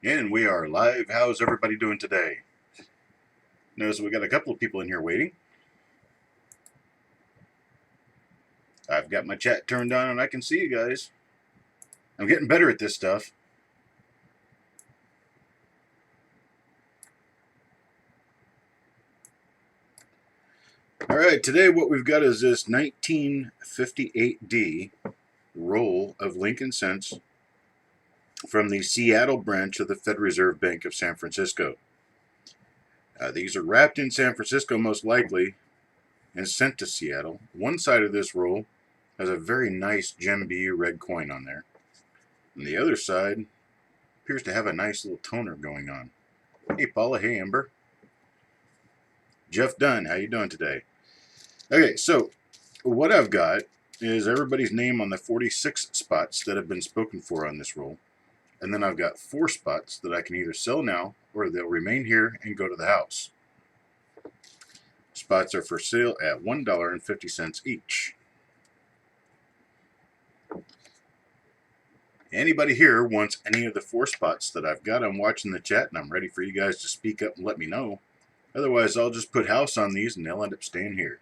And we are live. How's everybody doing today? Notice we got a couple of people in here waiting. I've got my chat turned on and I can see you guys. I'm getting better at this stuff. Alright, today what we've got is this 1958D roll of Lincoln cents from the Seattle branch of the Federal Reserve Bank of San Francisco. These are wrapped in San Francisco most likely and sent to Seattle. One side of this roll has a very nice Gem BU red coin on there. And the other side appears to have a nice little toner going on. Hey Paula, hey Amber. Jeff Dunn, how you doing today? Okay, so what I've got is everybody's name on the 46 spots that have been spoken for on this roll. And then I've got 4 spots that I can either sell now or they'll remain here and go to the house. Spots are for sale at $1.50 each. Anybody here wants any of the 4 spots that I've got? I'm watching the chat and I'm ready for you guys to speak up and let me know. Otherwise, I'll just put house on these and they'll end up staying here.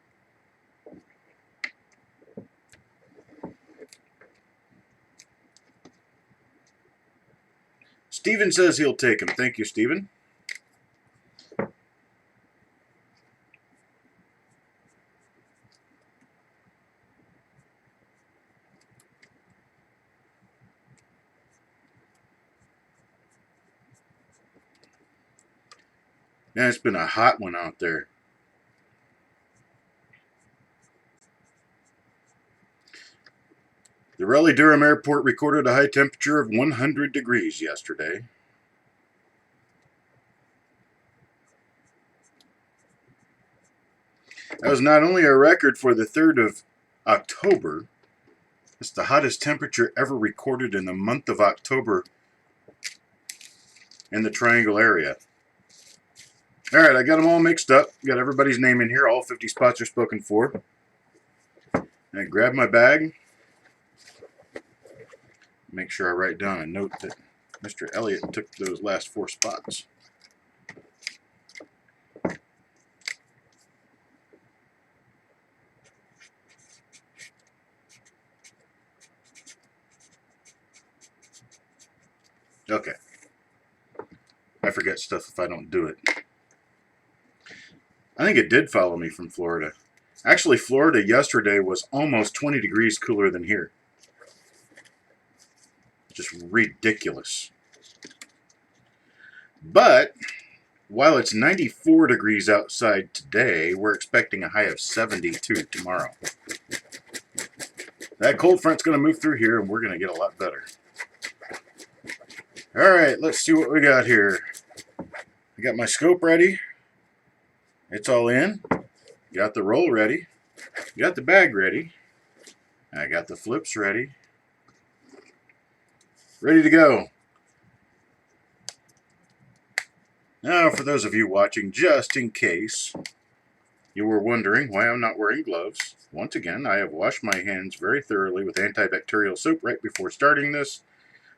Steven says he'll take them. Thank you, Steven. Yeah, it's been a hot one out there. The Raleigh-Durham Airport recorded a high temperature of 100 degrees yesterday. That was not only a record for the 3rd of October, it's the hottest temperature ever recorded in the month of October in the Triangle area. Alright, I got them all mixed up. Got everybody's name in here. All 50 spots are spoken for. I grab my bag. Make sure I write down a note that Mr. Elliott took those last 4 spots. Okay. I forget stuff if I don't do it. I think it did follow me from Florida. Actually, Florida yesterday was almost 20 degrees cooler than here. Just ridiculous. But while it's 94 degrees outside today, we're expecting a high of 72 tomorrow. That cold front's going to move through here and we're going to get a lot better. Alright, let's see what we got here. I got my scope ready. It's all in. Got the roll ready. Got the bag ready. I got the flips ready. Ready to go. Now, for those of you watching, just in case you were wondering why I'm not wearing gloves, once again, I have washed my hands very thoroughly with antibacterial soap right before starting this.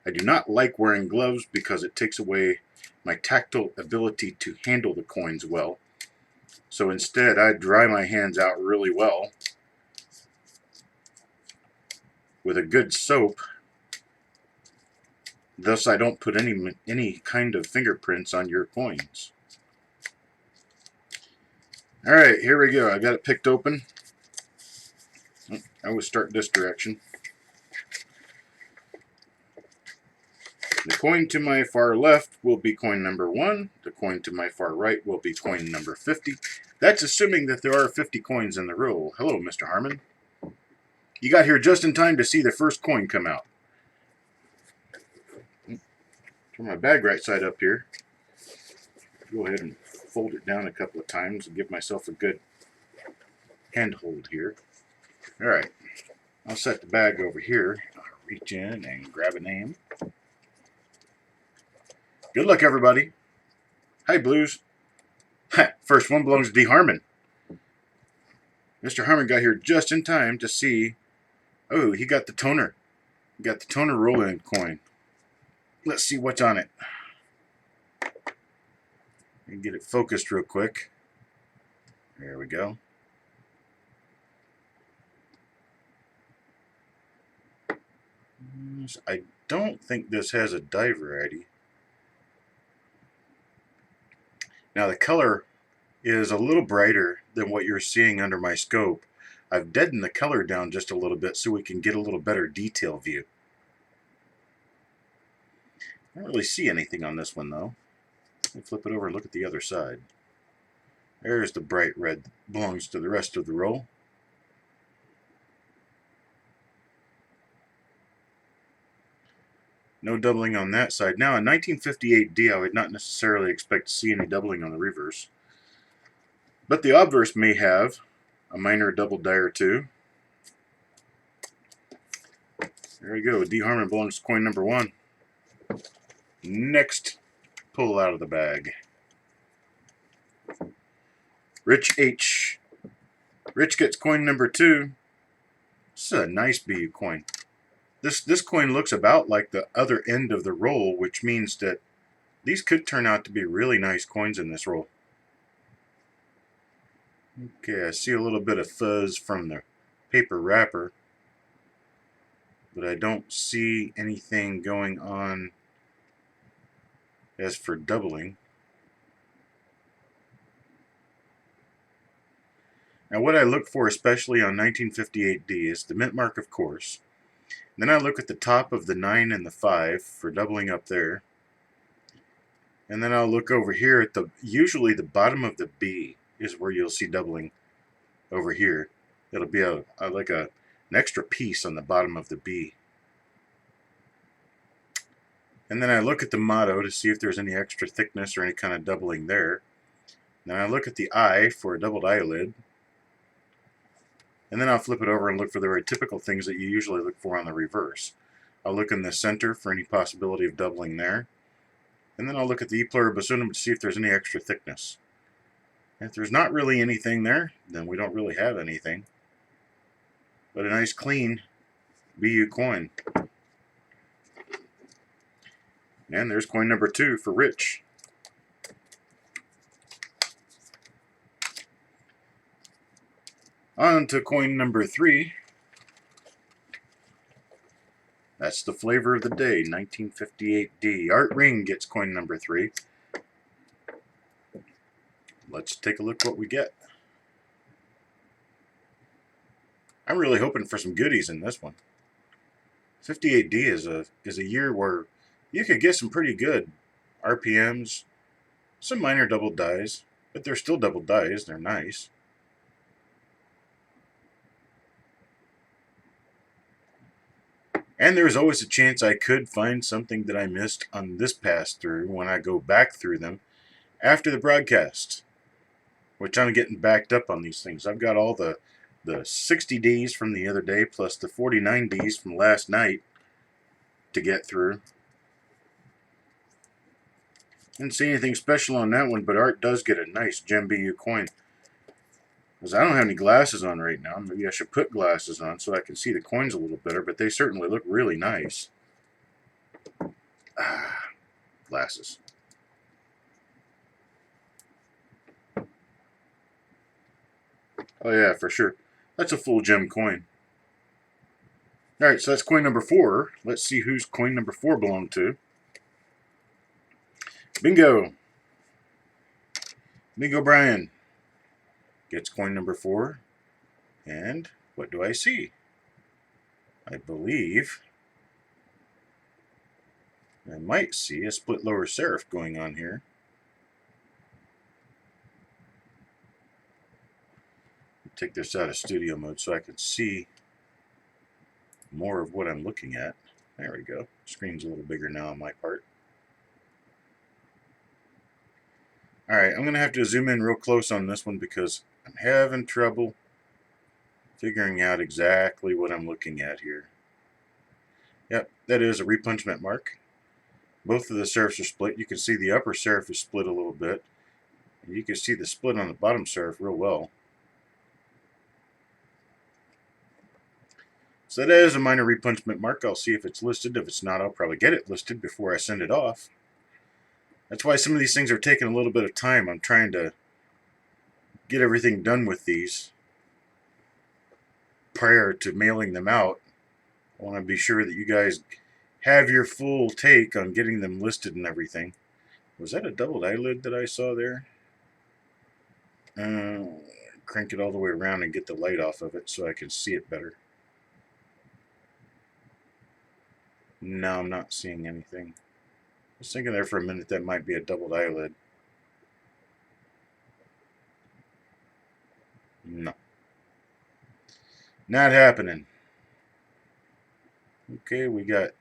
I do not like wearing gloves because it takes away my tactile ability to handle the coins well. So instead, I dry my hands out really well with a good soap. Thus, I don't put any kind of fingerprints on your coins. Alright, here we go. I got it picked open. I always start this direction. The coin to my far left will be coin number 1. The coin to my far right will be coin number 50. That's assuming that there are 50 coins in the roll. Hello, Mr. Harmon. You got here just in time to see the first coin come out. Turn my bag right side up here. Go ahead and fold it down a couple of times and give myself a good handhold here. Alright, I'll set the bag over here. I'll reach in and grab a name. Good luck, everybody. Hi, Blues. First one belongs to D. Harmon. Mr. Harmon got here just in time to see. Oh, he got the toner. He got the toner roll-in coin. Let's see what's on it. And get it focused real quick. There we go. I don't think this has a dye variety. Now the color is a little brighter than what you're seeing under my scope. I've deadened the color down just a little bit so we can get a little better detail view. I don't really see anything on this one though. Let me flip it over and look at the other side. There's the bright red that belongs to the rest of the roll. No doubling on that side. Now, in 1958D, I would not necessarily expect to see any doubling on the reverse. But the obverse may have a minor double die or two. There we go. D. Harmon belongs to coin number 1. Next, pull out of the bag. Rich H. Rich gets coin number 2. This is a nice BU coin. This coin looks about like the other end of the roll, which means that these could turn out to be really nice coins in this roll. Okay, I see a little bit of fuzz from the paper wrapper, but I don't see anything going on as for doubling. Now what I look for especially on 1958D is the mint mark, of course. Then I look at the top of the 9 and the 5 for doubling up there. And then I'll look over here at usually the bottom of the B is where you'll see doubling over here. It'll be like an extra piece on the bottom of the B. And then I look at the motto to see if there's any extra thickness or any kind of doubling there. Then I look at the eye for a doubled eyelid. And then I'll flip it over and look for the very typical things that you usually look for on the reverse. I'll look in the center for any possibility of doubling there. And then I'll look at the E pluribus unum to see if there's any extra thickness. If there's not really anything there, then we don't really have anything. But a nice clean BU coin. And there's coin number 2 for Rich. On to coin number 3. That's the flavor of the day, 1958D. Art Ring gets coin number 3. Let's take a look what we get. I'm really hoping for some goodies in this one. 58D is a year where you could get some pretty good RPMs, some minor double dies, but they're still double dies. They're nice. And there's always a chance I could find something that I missed on this pass through when I go back through them after the broadcast, which I'm getting backed up on these things. I've got all the 60 Ds from the other day plus the 49 Ds from last night to get through. Didn't see anything special on that one, but Art does get a nice Gem BU coin. Because I don't have any glasses on right now. Maybe I should put glasses on so I can see the coins a little better, but they certainly look really nice. Glasses. Oh yeah, for sure. That's a full gem coin. Alright, so that's coin number 4. Let's see whose coin number 4 belonged to. Bingo! Bingo Brian gets coin number 4. And what do I see? I believe I might see a split lower serif going on here. Take this out of studio mode so I can see more of what I'm looking at. There we go. Screen's a little bigger now on my part. Alright, I'm going to have to zoom in real close on this one because I'm having trouble figuring out exactly what I'm looking at here. Yep, that is a repunchment mark. Both of the serifs are split. You can see the upper serif is split a little bit. And you can see the split on the bottom serif real well. So that is a minor repunchment mark. I'll see if it's listed. If it's not, I'll probably get it listed before I send it off. That's why some of these things are taking a little bit of time. I'm trying to get everything done with these prior to mailing them out. I want to be sure that you guys have your full take on getting them listed and everything. Was that a doubled eyelid that I saw there? Crank it all the way around and get the light off of it so I can see it better. No, I'm not seeing anything. I was thinking there for a minute that might be a doubled eyelid. No. Not happening. Okay, we got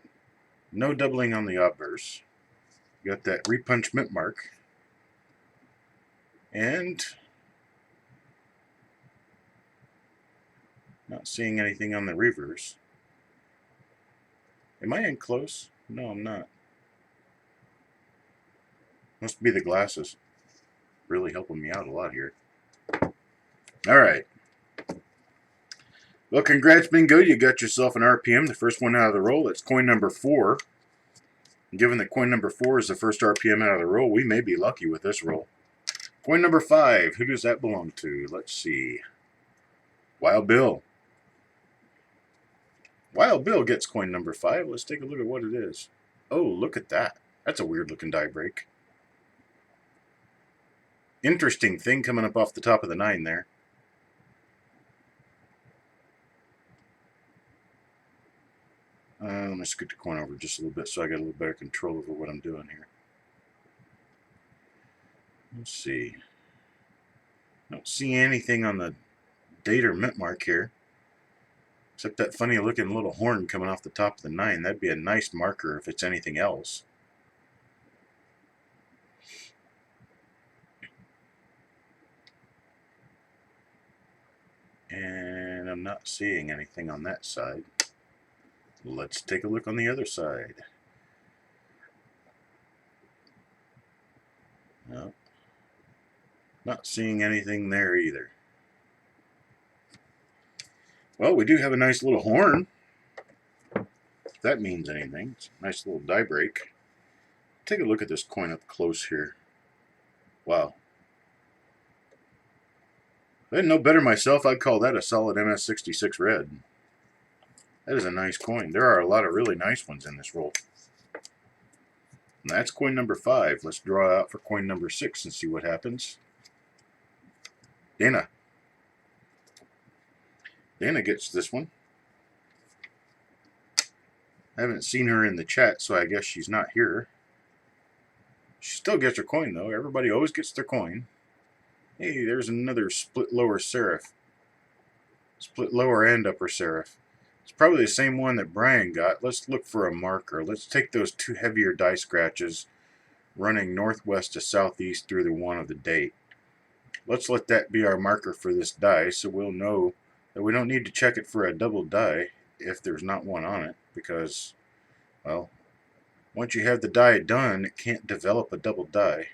no doubling on the obverse. Got that repunch mint mark. And not seeing anything on the reverse. Am I in close? No, I'm not. Must be the glasses. Really helping me out a lot here. Alright. Well, congrats, Bingo. You got yourself an RPM, the first one out of the roll. That's coin number 4. And given that coin number 4 is the first RPM out of the roll, we may be lucky with this roll. Coin number 5. Who does that belong to? Let's see. Wild Bill. Wild Bill gets coin number 5. Let's take a look at what it is. Oh, look at that. That's a weird looking die break. Interesting thing coming up off the top of the 9 there. Let me scoot the coin over just a little bit so I get a little better control over what I'm doing here. Let's see. Don't see anything on the date or mint mark here. Except that funny looking little horn coming off the top of the 9. That'd be a nice marker if it's anything else. And I'm not seeing anything on that side. Let's take a look on the other side. No. Not seeing anything there either. Well, we do have a nice little horn. If that means anything. It's a nice little die break. Take a look at this coin up close here. Wow. If I didn't know better myself, I'd call that a solid MS66 red. That is a nice coin. There are a lot of really nice ones in this roll. And that's coin number 5. Let's draw out for coin number 6 and see what happens. Dana. Dana gets this one. I haven't seen her in the chat, so I guess she's not here. She still gets her coin, though. Everybody always gets their coin. Hey, there's another split lower serif. Split lower and upper serif. It's probably the same one that Brian got. Let's look for a marker. Let's take those 2 heavier die scratches running northwest to southeast through the 1 of the date. Let's let that be our marker for this die so we'll know that we don't need to check it for a double die if there's not one on it, because, well, once you have the die done, it can't develop a double die.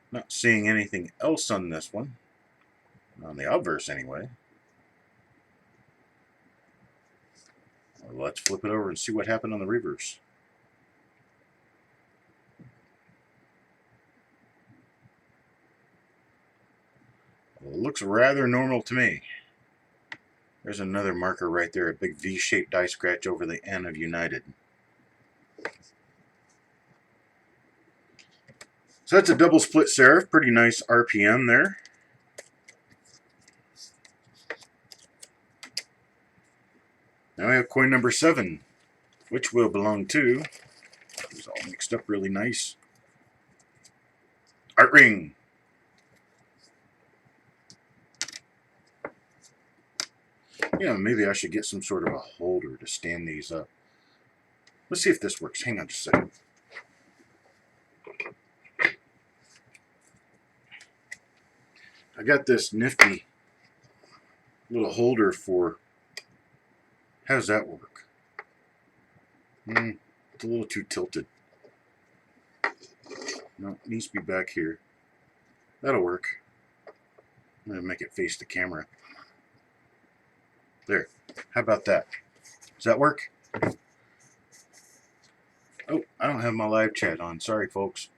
Not seeing anything else on this one, on the obverse anyway. Well, let's flip it over and see what happened on the reverse. Well, it looks rather normal to me. There's another marker right there, a big V-shaped die scratch over the N of United. So that's a double split serif, pretty nice RPM there. Now we have coin number 7, which will belong to, it's all mixed up really nice, Art Ring. Yeah, maybe I should get some sort of a holder to stand these up. Let's see if this works. Hang on just a second. I got this nifty little holder for, how does that work? It's a little too tilted. No, it needs to be back here. That'll work. I'm going to make it face the camera. There. How about that? Does that work? Oh, I don't have my live chat on. Sorry, folks.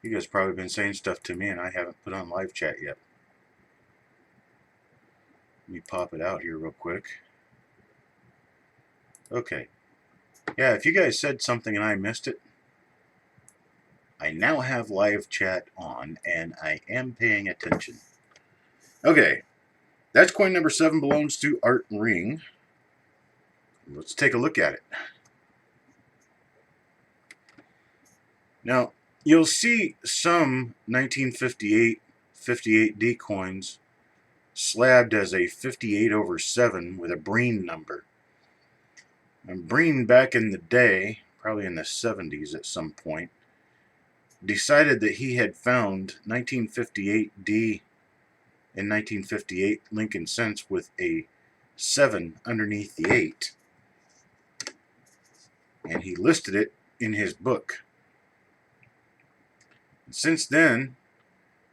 You guys probably been saying stuff to me and I haven't put on live chat yet. Let me pop it out here real quick. Okay. Yeah, if you guys said something and I missed it, I now have live chat on and I am paying attention. Okay. That's coin number 7, belongs to Art Ring. Let's take a look at it. Now, you'll see some 1958 58D coins slabbed as a 58/7 with a Breen number. And Breen, back in the day, probably in the 70s at some point, decided that he had found 1958D in 1958 Lincoln cents with a 7 underneath the 8. And he listed it in his book. Since then,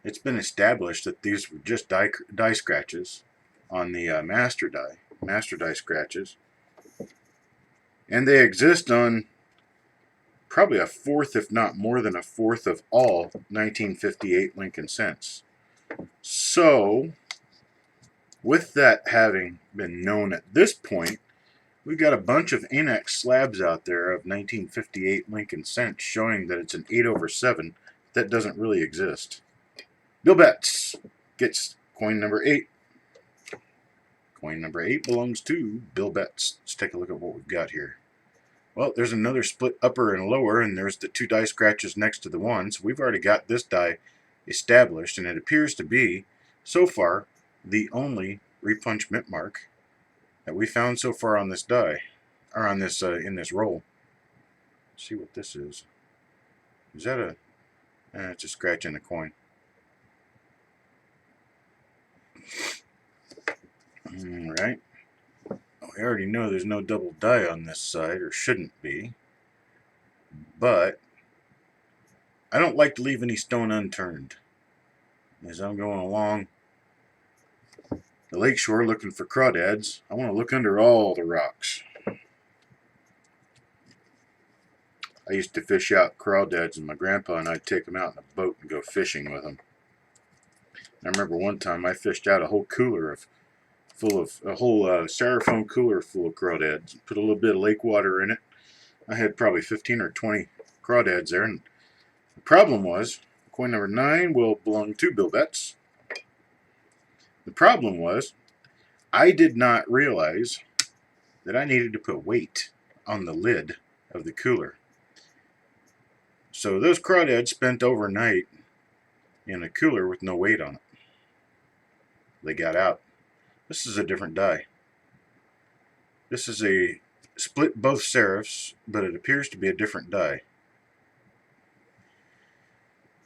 it's been established that these were just die scratches on the master die scratches. And they exist on probably a fourth, if not more than a fourth, of all 1958 Lincoln cents. So, with that having been known at this point, we've got a bunch of Anex slabs out there of 1958 Lincoln cents showing that it's an 8/7 that doesn't really exist. Bill Betts gets coin number 8. Coin number 8 belongs to Bill Betts. Let's take a look at what we've got here. Well, there's another split upper and lower, and there's the 2 die scratches next to the 1. So we've already got this die established, and it appears to be, so far, the only repunch mint mark that we found so far on this die, or on this in this roll. Let's see what this is. Is that a? It's a scratch in the coin. All right. We already know there's no double die on this side, or shouldn't be. But I don't like to leave any stone unturned. As I'm going along the lakeshore looking for crawdads, I want to look under all the rocks. I used to fish out crawdads, and my grandpa and I'd take them out in a boat and go fishing with them. I remember one time I fished out a whole cooler full of styrofoam cooler full of crawdads. Put a little bit of lake water in it. I had probably 15 or 20 crawdads there, and the problem was coin number 9 will belong to Bill Betts. The problem was I did not realize that I needed to put weight on the lid of the cooler. So those crawdads spent overnight in a cooler with no weight on it. They got out. This is a different die. This is a split both serifs, but it appears to be a different die.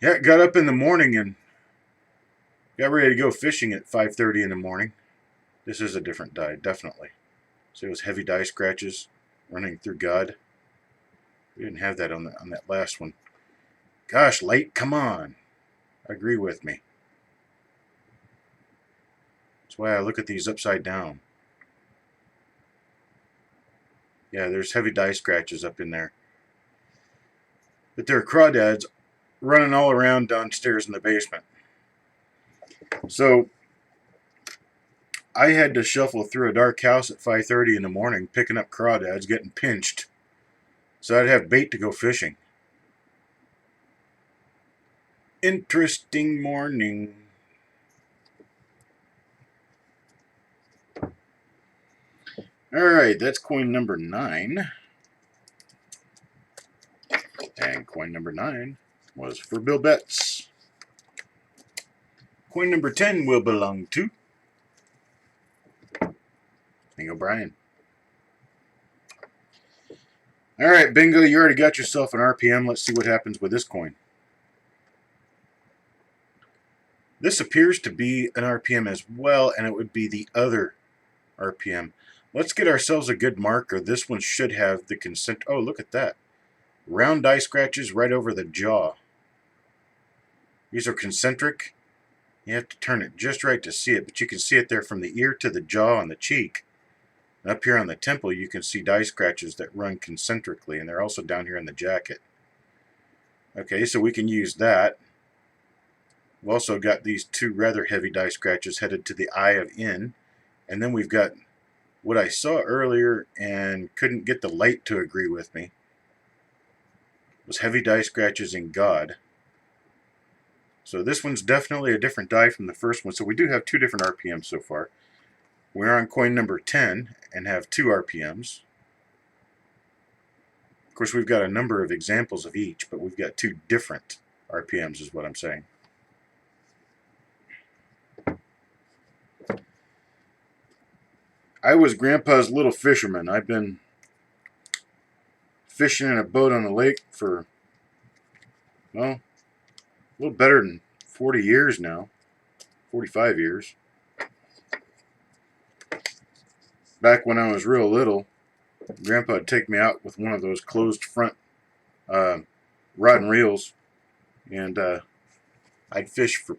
Yeah, got up in the morning and got ready to go fishing at 5:30 in the morning. This is a different die, definitely. See those heavy die scratches running through God? We didn't have that on that last one. Gosh, light, come on. Agree with me. That's why I look at these upside down. Yeah, there's heavy die scratches up in there. But there are crawdads running all around downstairs in the basement. So I had to shuffle through a dark house at 5:30 in the morning, picking up crawdads, getting pinched, so I'd have bait to go fishing. Interesting morning. Alright, that's coin number 9. And coin number 9 was for Bill Betts. Coin number 10 will belong to Hank O'Brien. Alright, bingo, you already got yourself an RPM. Let's see what happens with this coin. This appears to be an RPM as well, and it would be the other RPM. Let's get ourselves a good marker. This one should have the consent. Oh, look at that. Round die scratches right over the jaw. These are concentric. You have to turn it just right to see it, but you can see it there from the ear to the jaw and the cheek. Up here on the temple, you can see die scratches that run concentrically, and they're also down here in the jacket. Okay, so we can use that. We've also got these two rather heavy die scratches headed to the eye of In, and then we've got what I saw earlier and couldn't get the light to agree with me was heavy die scratches in God. So this one's definitely a different die from the first one. So we do have two different RPMs so far. We're on coin number 10 and have 2 RPMs. Of course, we've got a number of examples of each, but we've got 2 different RPMs is what I'm saying. I was Grandpa's little fisherman. I've been fishing in a boat on the lake for, well, a little better than 40 years now. 45 years. Back when I was real little, Grandpa would take me out with one of those closed front rod and reels, and I'd fish for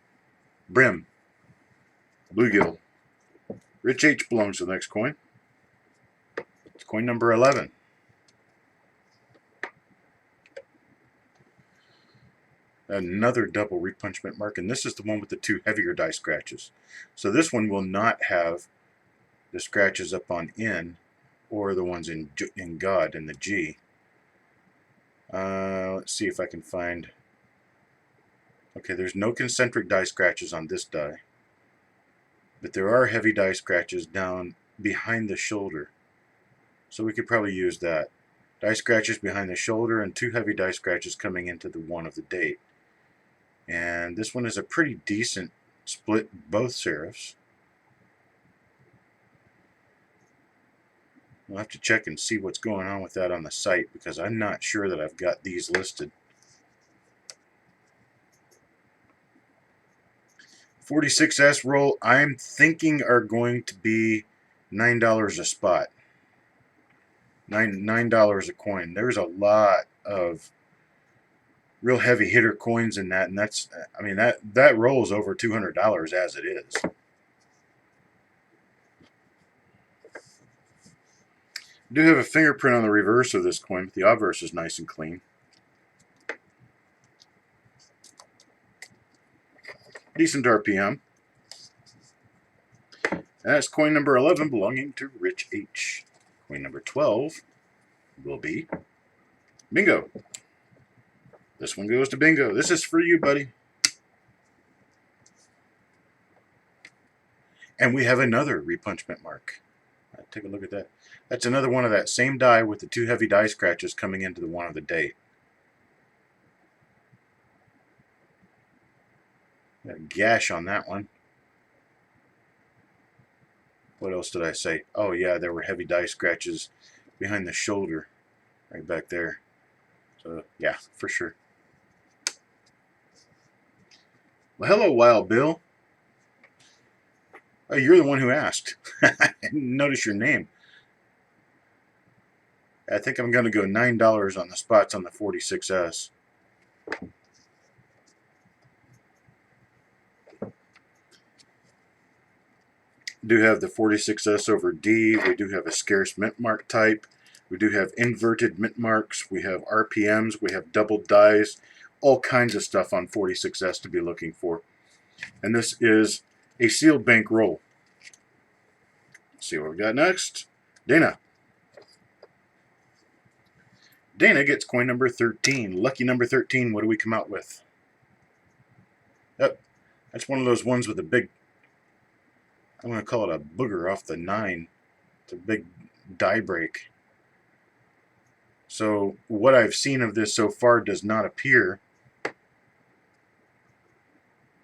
brim, bluegill. Rich H belongs to the next coin. It's coin number 11. Another double repunchment mark, and this is the one with the 2 heavier die scratches. So this one will not have the scratches up on In or the ones in God in the G. Let's see if I can find. Okay, there's no concentric die scratches on this die, but there are heavy die scratches down behind the shoulder, so we could probably use that. Die scratches behind the shoulder and 2 heavy die scratches coming into the one of the date. And this one is a pretty decent split, both serifs. We'll have to check and see what's going on with that on the site, because I'm not sure that I've got these listed. 46S roll, I'm thinking are going to be $9 a spot. $9 a coin. There's a lot of real heavy hitter coins in that, and that's, I mean, that rolls over $200 as it is. I do have a fingerprint on the reverse of this coin, but the obverse is nice and clean. Decent RPM. And that's coin number 11 belonging to Rich H. Coin number 12 will be Bingo. This one goes to Bingo. This is for you, buddy. And we have another repunchment mark. Take a look at that. That's another one of that same die with the 2 heavy die scratches coming into the one of the date. Got a gash on that one. What else did I say? Oh yeah, there were heavy die scratches behind the shoulder, right back there. So yeah, for sure. Well, hello, Wild Bill. Oh, you're the one who asked. I didn't notice your name. I think I'm going to go $9 on the spots on the 46S. Do have the 46S over D. We do have a scarce mint mark type. We do have inverted mint marks. We have RPMs. We have double dies. All kinds of stuff on 46S to be looking for. And this is a sealed bank roll. Let's see what we got next. Dana. Dana gets coin number 13. Lucky number 13. What do we come out with? Yep. That's one of those ones with a big, I'm going to call it a booger off the 9. It's a big die break. So what I've seen of this so far does not appear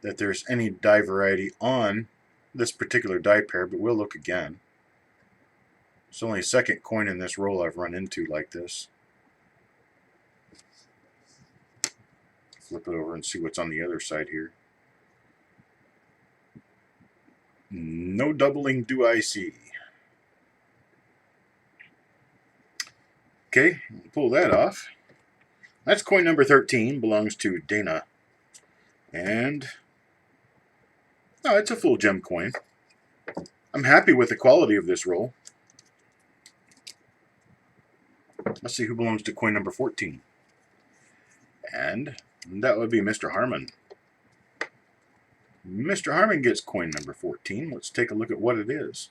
that there's any die variety on this particular die pair, but we'll look again. It's only a second coin in this roll I've run into like this. Flip it over and see what's on the other side here. No doubling do I see. Okay, pull that off. That's coin number 13, belongs to Dana. And oh, it's a full gem coin. I'm happy with the quality of this roll. Let's see who belongs to coin number 14. And that would be Mr. Harmon. Mr. Harmon gets coin number 14. Let's take a look at what it is.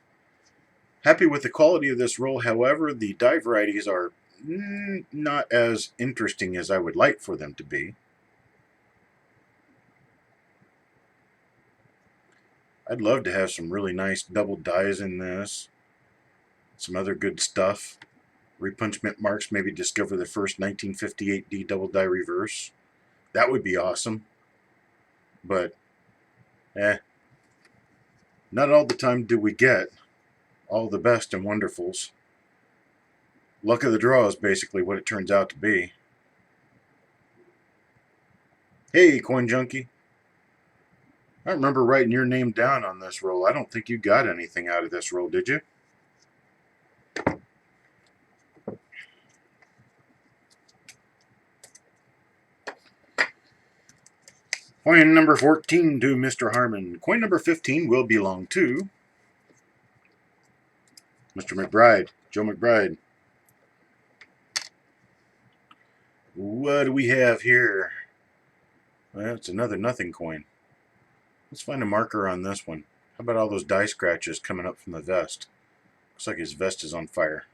Happy with the quality of this roll, however, the die varieties are not as interesting as I would like for them to be. I'd love to have some really nice double dies in this. Some other good stuff. Repunchment marks, maybe discover the first 1958D double die reverse. That would be awesome. But, not all the time do we get all the best and wonderfuls. Luck of the draw is basically what it turns out to be. Hey, Coin Junkie. I remember writing your name down on this roll. I don't think you got anything out of this roll, did you? Coin number 14 to Mr. Harmon. Coin number 15 will belong to Mr. McBride, Joe McBride. What do we have here? Well, it's another nothing coin. Let's find a marker on this one. How about all those die scratches coming up from the vest? Looks like his vest is on fire.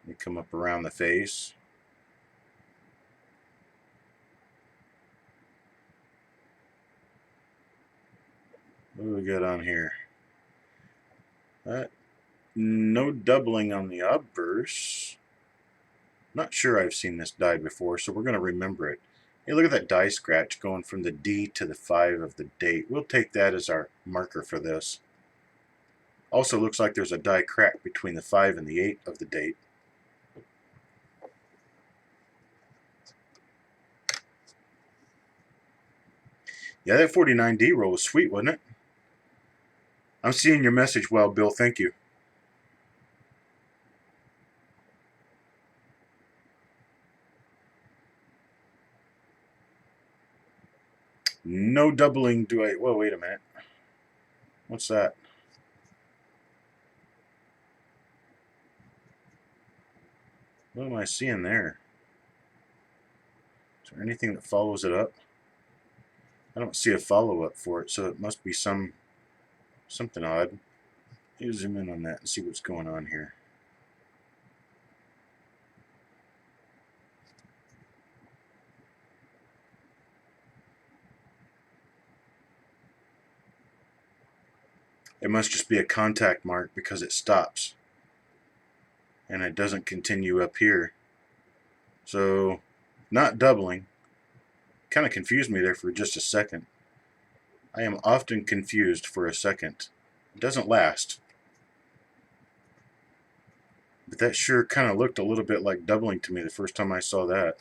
They come up around the face. What do we got on here? No doubling on the obverse. Not sure I've seen this die before, so we're going to remember it. Hey, look at that die scratch going from the D to the 5 of the date. We'll take that as our marker for this. Also looks like there's a die crack between the 5 and the 8 of the date. Yeah, that 49D roll was sweet, wasn't it? I'm seeing your message well, Bill. Thank you. No doubling do I... Well, wait a minute. What's that? What am I seeing there? Is there anything that follows it up? I don't see a follow-up for it, so it must be something odd. Let's zoom in on that and see what's going on here. It must just be a contact mark because it stops and it doesn't continue up here. So, not doubling. Kind of confused me there for just a second. I am often confused for a second. It doesn't last. But that sure kind of looked a little bit like doubling to me the first time I saw that.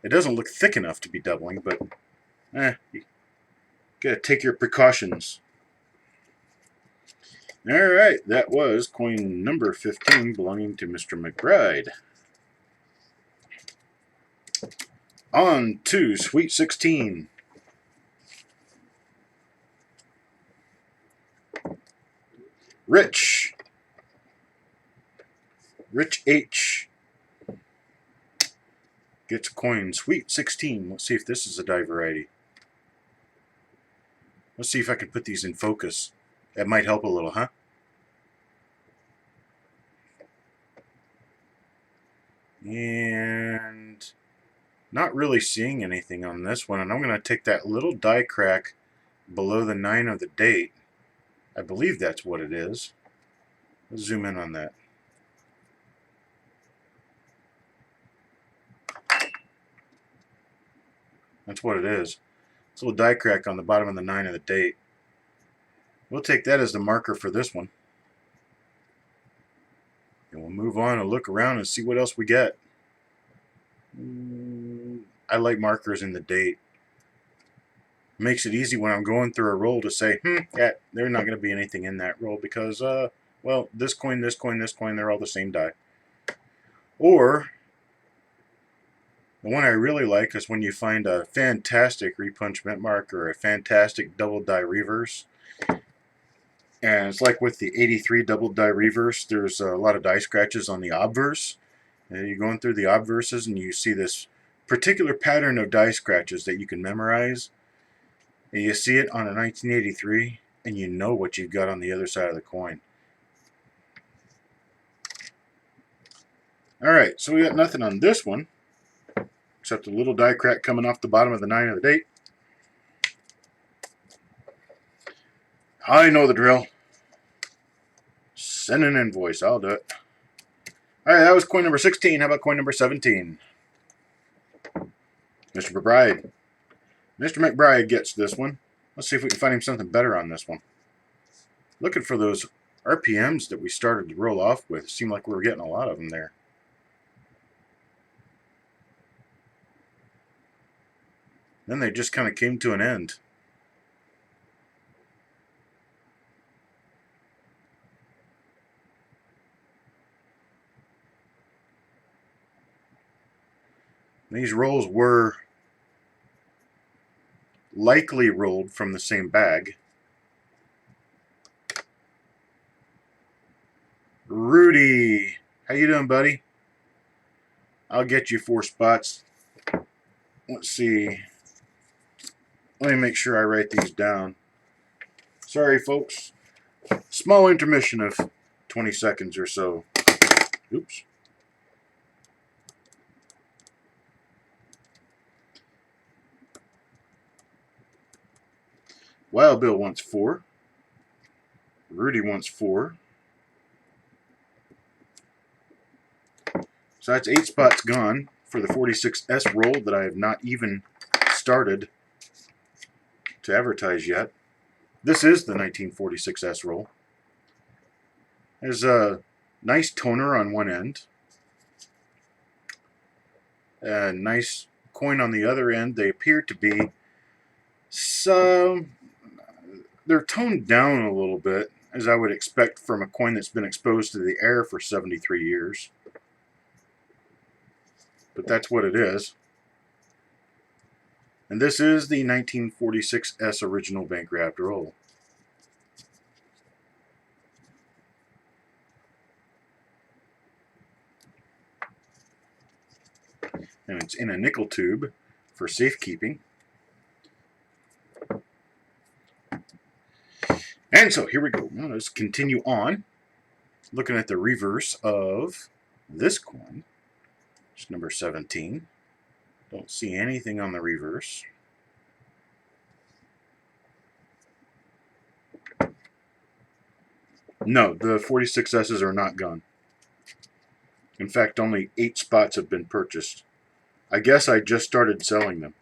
It doesn't look thick enough to be doubling, but you gotta take your precautions. Alright, that was coin number 15 belonging to Mr. McBride. On to Sweet 16. Rich H gets a coin. Sweet 16. Let's see if this is a die variety. Let's see if I can put these in focus. That might help a little, huh? And not really seeing anything on this one. And I'm going to take that little die crack below the 9 of the date. I believe that's what it is. Let's zoom in on that. That's what it is. It's a little die crack on the bottom of the 9 of the date. We'll take that as the marker for this one. And we'll move on and look around and see what else we get. I like markers in the date. Makes it easy when I'm going through a roll to say, yeah, there's not going to be anything in that roll because, well, this coin, this coin, this coin, they're all the same die. Or, the one I really like is when you find a fantastic repunchment mark or a fantastic double die reverse. And it's like with the 83 double die reverse, there's a lot of die scratches on the obverse. And you're going through the obverses and you see this particular pattern of die scratches that you can memorize. And you see it on a 1983 and you know what you've got on the other side of the coin. Alright, so we got nothing on this one, except a little die crack coming off the bottom of the 9 of the date. I know the drill. Send an invoice, I'll do it. Alright, that was coin number 16. How about coin number 17? Mr. McBride. Mr. McBride gets this one. Let's see if we can find him something better on this one. Looking for those RPMs that we started to roll off with. It seemed like we were getting a lot of them there. Then they just kind of came to an end. These rolls were likely rolled from the same bag. Rudy, how you doing, buddy? I'll get you 4 spots. Let's see. Let me make sure I write these down. Sorry, folks. Small intermission of 20 seconds or so. Oops. Wild Bill wants 4. Rudy wants 4. So that's 8 spots gone for the 46S roll that I have not even started to advertise yet. This is the 1946S roll. There's a nice toner on one end. A nice coin on the other end. They appear to be they're toned down a little bit, as I would expect from a coin that's been exposed to the air for 73 years. But that's what it is. And this is the 1946S original bank wrapped roll. And it's in a nickel tube for safekeeping. And so here we go. Now let's continue on. Looking at the reverse of this coin. It's number 17. Don't see anything on the reverse. No, the 46S's are not gone. In fact, only 8 spots have been purchased. I guess I just started selling them.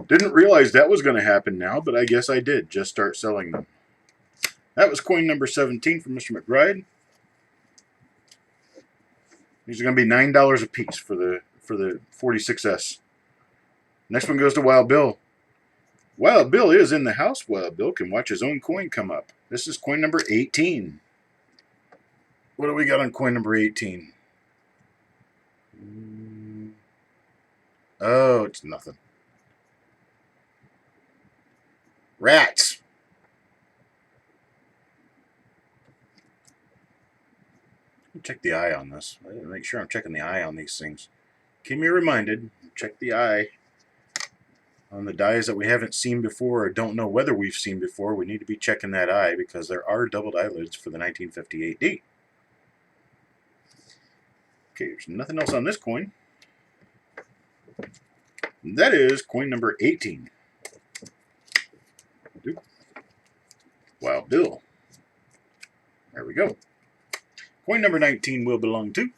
Didn't realize that was going to happen now, but I guess I did just start selling them. That was coin number 17 from Mr. McBride. These are going to be $9 a piece for the 46S. Next one goes to Wild Bill. Wild Bill is in the house. Wild Bill can watch his own coin come up. This is coin number 18. What do we got on coin number 18? Oh, it's nothing. Rats. Check the eye on this. I gotta make sure I'm checking the eye on these things. Keep me reminded. Check the eye on the dies that we haven't seen before or don't know whether we've seen before. We need to be checking that eye because there are doubled eyelids for the 1958D. Okay, there's nothing else on this coin. That is coin number 18. Wild Bill. There we go. Coin number 19 will belong to...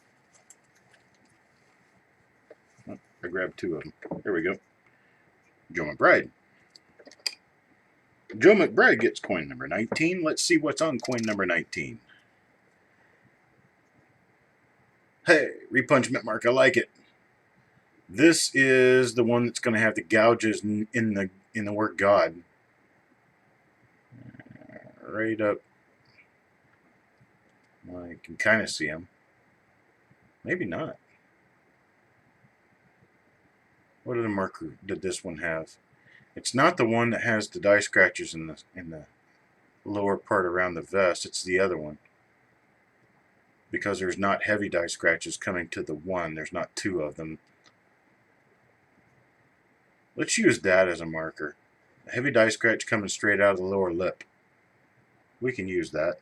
Oh, I grabbed 2 of them. There we go. Joe McBride. Joe McBride gets coin number 19. Let's see what's on coin number 19. Hey, repunchment mark. I like it. This is the one that's going to have the gouges in the word God. Right up. Well, you can kind of see them. Maybe not. What other marker did this one have? It's not the one that has the die scratches in the lower part around the vest. It's the other one. Because there's not heavy die scratches coming to the one. There's not two of them. Let's use that as a marker. A heavy die scratch coming straight out of the lower lip. We can use that.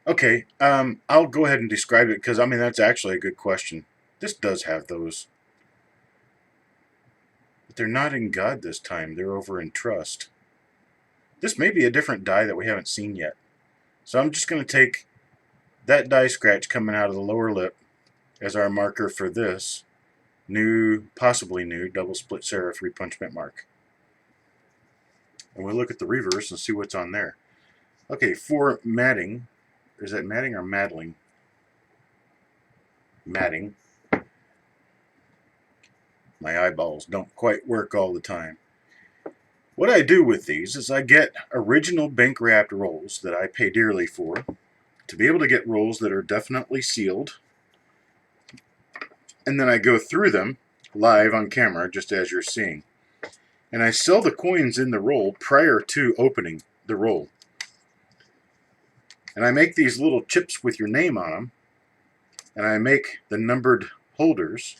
Okay, I'll go ahead and describe it because, I mean, that's actually a good question. This does have those. But they're not in God this time. They're over in trust. This may be a different die that we haven't seen yet. So I'm just going to take that die scratch coming out of the lower lip as our marker for this new, possibly new, double split serif repunchment mark. And we'll look at the reverse and see what's on there. Okay, for matting, is that matting or maddling? Matting. My eyeballs don't quite work all the time. What I do with these is I get original bank wrapped rolls that I pay dearly for, to be able to get rolls that are definitely sealed, and then I go through them live on camera just as you're seeing. And I sell the coins in the roll prior to opening the roll. And I make these little chips with your name on them, and I make the numbered holders,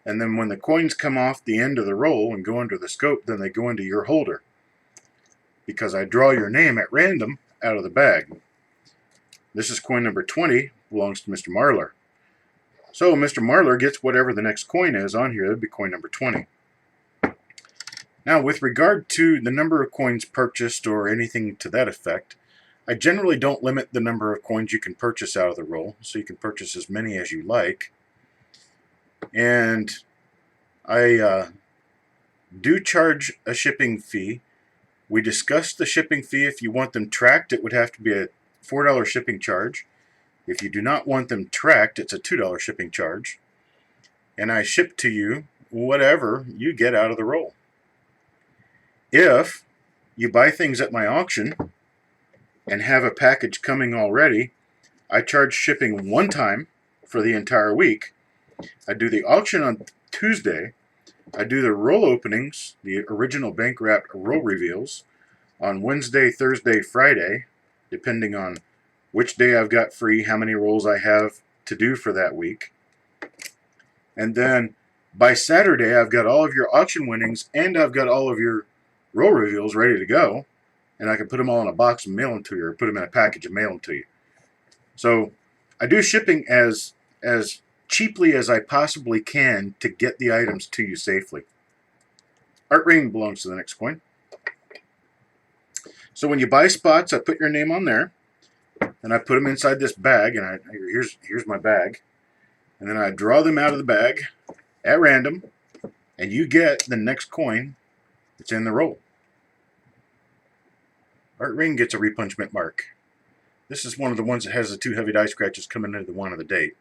and then when the coins come off the end of the roll and go into the scope, then they go into your holder, because I draw your name at random out of the bag. This is coin number 20, belongs to Mr. Marlar. So Mr. Marlar gets whatever the next coin is on here. That would be coin number 20. Now, with regard to the number of coins purchased or anything to that effect, I generally don't limit the number of coins you can purchase out of the roll, so you can purchase as many as you like. And I do charge a shipping fee. We discussed the shipping fee. If you want them tracked, it would have to be a $4 shipping charge. If you do not want them tracked, it's a $2 shipping charge. And I ship to you whatever you get out of the roll. If you buy things at my auction and have a package coming already, I charge shipping one time for the entire week. I do the auction on Tuesday. I do the roll openings, the original bank wrapped roll reveals, on Wednesday, Thursday, Friday, depending on which day I've got free, how many rolls I have to do for that week. And then by Saturday, I've got all of your auction winnings and I've got all of your roll reveals ready to go. And I can put them all in a box and mail them to you, or put them in a package and mail them to you. So I do shipping as cheaply as I possibly can to get the items to you safely. Art Ring belongs to the next coin. So when you buy spots, I put your name on there, and I put them inside this bag, and here's my bag, and then I draw them out of the bag at random, and you get the next coin that's in the roll. Art Ring gets a repunchment mark. This is one of the ones that has the 2 heavy die scratches coming into the one of the date.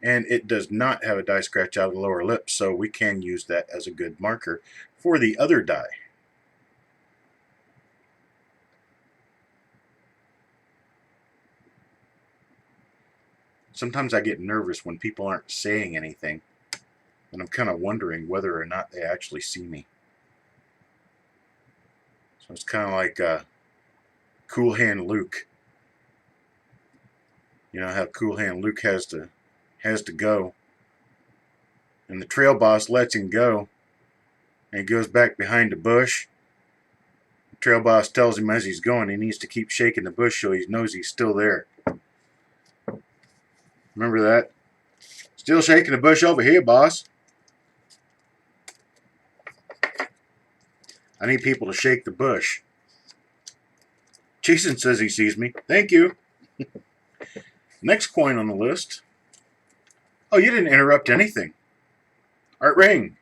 And it does not have a die scratch out of the lower lip, so we can use that as a good marker for the other die. Sometimes I get nervous when people aren't saying anything, and I'm kind of wondering whether or not they actually see me. So it's kind of like Cool Hand Luke. You know how Cool Hand Luke has to go, and the trail boss lets him go, and he goes back behind the bush. The trail boss tells him as he's going he needs to keep shaking the bush so he knows he's still there. Remember that? Still shaking the bush over here, boss. I need people to shake the bush. Jason says he sees me. Thank you. Next coin on the list. Oh, you didn't interrupt anything. Art Ring.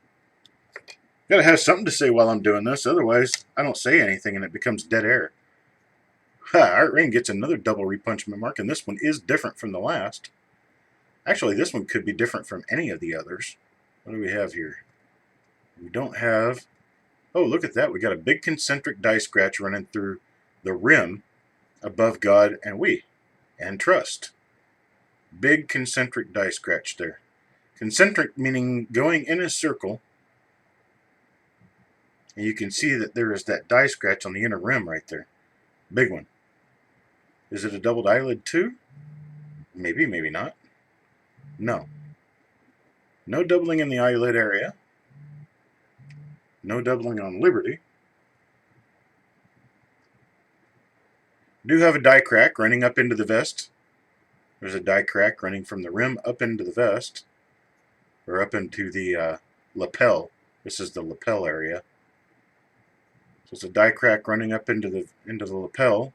Gotta have something to say while I'm doing this, otherwise I don't say anything and it becomes dead air. Art Ring gets another double repunchment mark, and this one is different from the last. Actually, this one could be different from any of the others. What do we have here? We don't have... Oh, look at that. We got a big concentric die scratch running through the rim above God and we and trust. Big concentric die scratch there. Concentric meaning going in a circle. And you can see that there is that die scratch on the inner rim right there. Big one. Is it a doubled eyelid too? Maybe, maybe not. No. No doubling in the eyelid area. No doubling on Liberty. Do have a die crack running up into the vest. There's a die crack running from the rim up into the vest. Or up into the lapel. This is the lapel area. So it's a die crack running up into the lapel.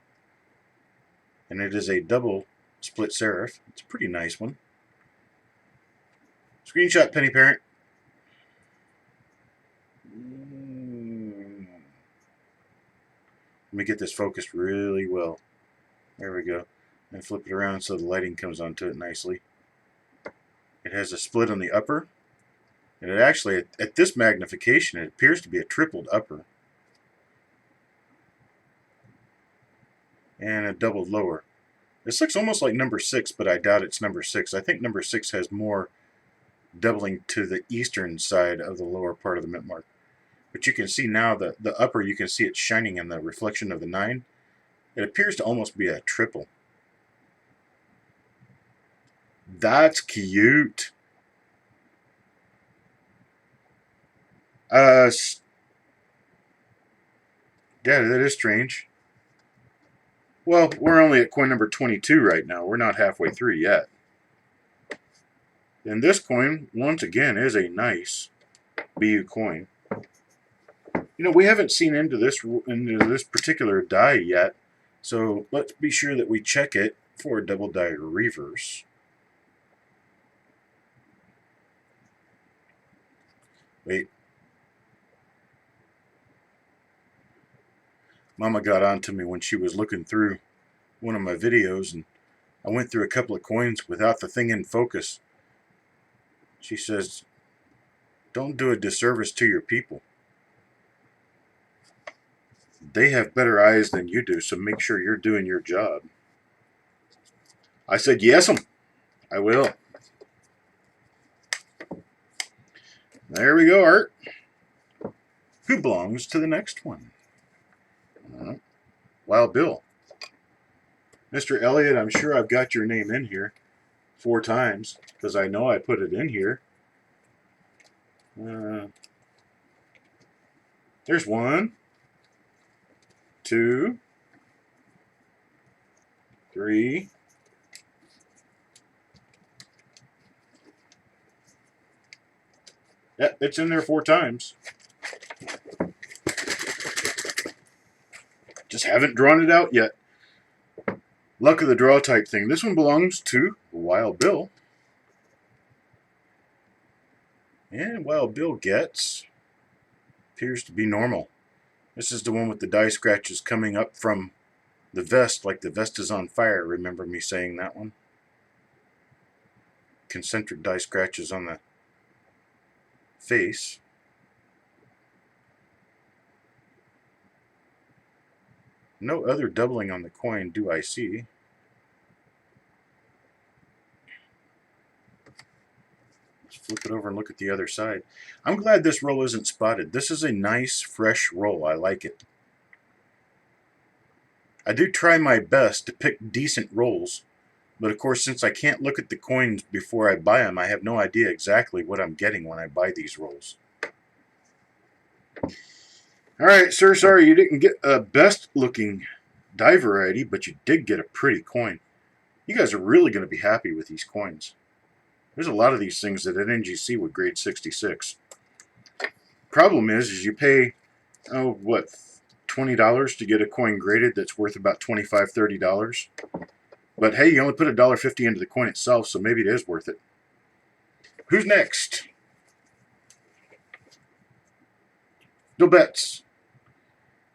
And it is a double split serif. It's a pretty nice one. Screenshot, Penny Parent. Let me get this focused really well. There we go. And flip it around so the lighting comes onto it nicely. It has a split on the upper. And it actually, at this magnification, it appears to be a tripled upper. And a doubled lower. This looks almost like number 6, but I doubt it's number 6. I think number 6 has more doubling to the eastern side of the lower part of the mint mark. But you can see now the upper, you can see it shining in the reflection of the 9. It appears to almost be a triple. That's cute. Yeah, that is strange. Well, we're only at coin number 22 right now. We're not halfway through yet. And this coin, once again, is a nice BU coin. You know, we haven't seen into this particular die yet, so let's be sure that we check it for a double die reverse. Wait. Mama got on to me when she was looking through one of my videos, and I went through a couple of coins without the thing in focus. She says, don't do a disservice to your people. They have better eyes than you do, so make sure you're doing your job. I said, yes'm, I will. There we go, Art. Who belongs to the next one? Wild Bill. Mr. Elliott, I'm sure I've got your name in here 4 times, because I know I put it in here. There's 1, 2, 3. Yep, it's in there 4 times. Just haven't drawn it out yet. Luck of the draw type thing. This one belongs to Wild Bill. And Wild Bill gets, appears to be normal. This is the one with the die scratches coming up from the vest, like the vest is on fire. Remember me saying that one? Concentric die scratches on the face. No other doubling on the coin do I see. Let's flip it over and look at the other side. I'm glad this roll isn't spotted. This is a nice, fresh roll. I like it. I do try my best to pick decent rolls, but of course, since I can't look at the coins before I buy them, I have no idea exactly what I'm getting when I buy these rolls. Alright, sir, sorry you didn't get a best looking die variety, but you did get a pretty coin. You guys are really going to be happy with these coins. There's a lot of these things that at NGC would grade 66. Problem is you pay, what, $20 to get a coin graded that's worth about $25, $30. But hey, you only put $1.50 into the coin itself, so maybe it is worth it. Who's next? No bets.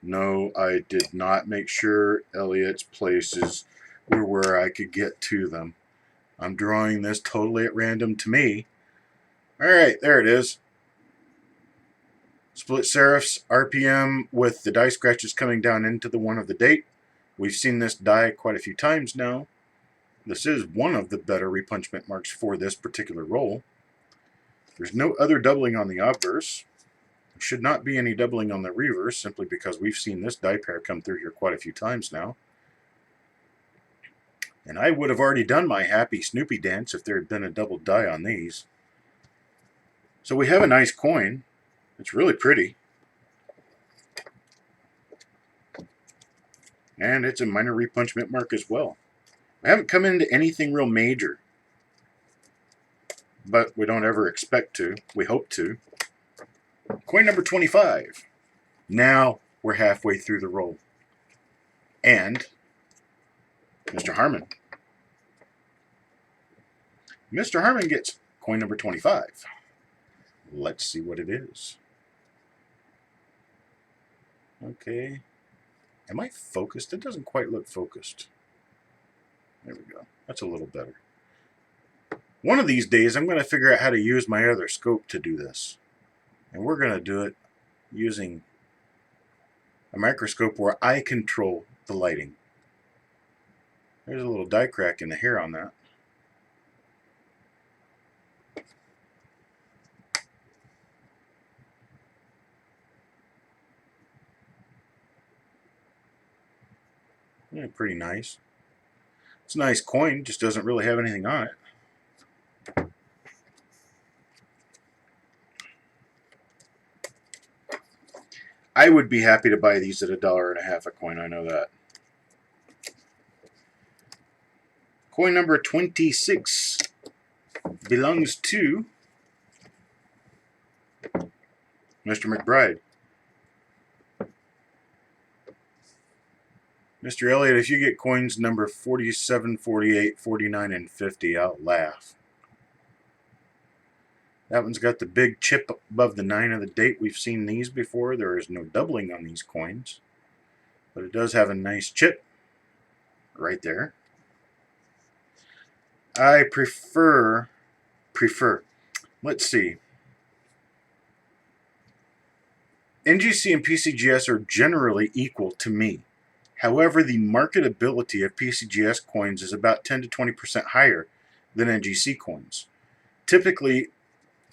No, I did not make sure Elliott's places were where I could get to them. I'm drawing this totally at random to me. Alright, there it is. Split serifs, RPM with the die scratches coming down into the one of the date. We've seen this die quite a few times now. This is one of the better repunchment marks for this particular roll. There's no other doubling on the obverse. There should not be any doubling on the reverse, simply because we've seen this die pair come through here quite a few times now. And I would have already done my happy Snoopy dance if there had been a double die on these. So we have a nice coin. It's really pretty. And it's a minor repunchment mark as well. I haven't come into anything real major, but we don't ever expect to. We hope to. Coin number 25. Now we're halfway through the roll. And Mr. Harmon. Mr. Harmon gets coin number 25. Let's see what it is. Okay. Am I focused? It doesn't quite look focused. There we go. That's a little better. One of these days, I'm going to figure out how to use my other scope to do this. And we're going to do it using a microscope where I control the lighting. There's a little die crack in the hair on that. Yeah, pretty nice. It's a nice coin, just doesn't really have anything on it. I would be happy to buy these at $1.50 a coin, I know that. Coin number 26 belongs to Mr. McBride. Mr. Elliott, if you get coins number 47, 48, 49, and 50, I'll laugh. That one's got the big chip above the 9 of the date. We've seen these before. There is no doubling on these coins. But it does have a nice chip right there. I prefer, let's see. NGC and PCGS are generally equal to me. However, the marketability of PCGS coins is about 10 to 20% higher than NGC coins. Typically,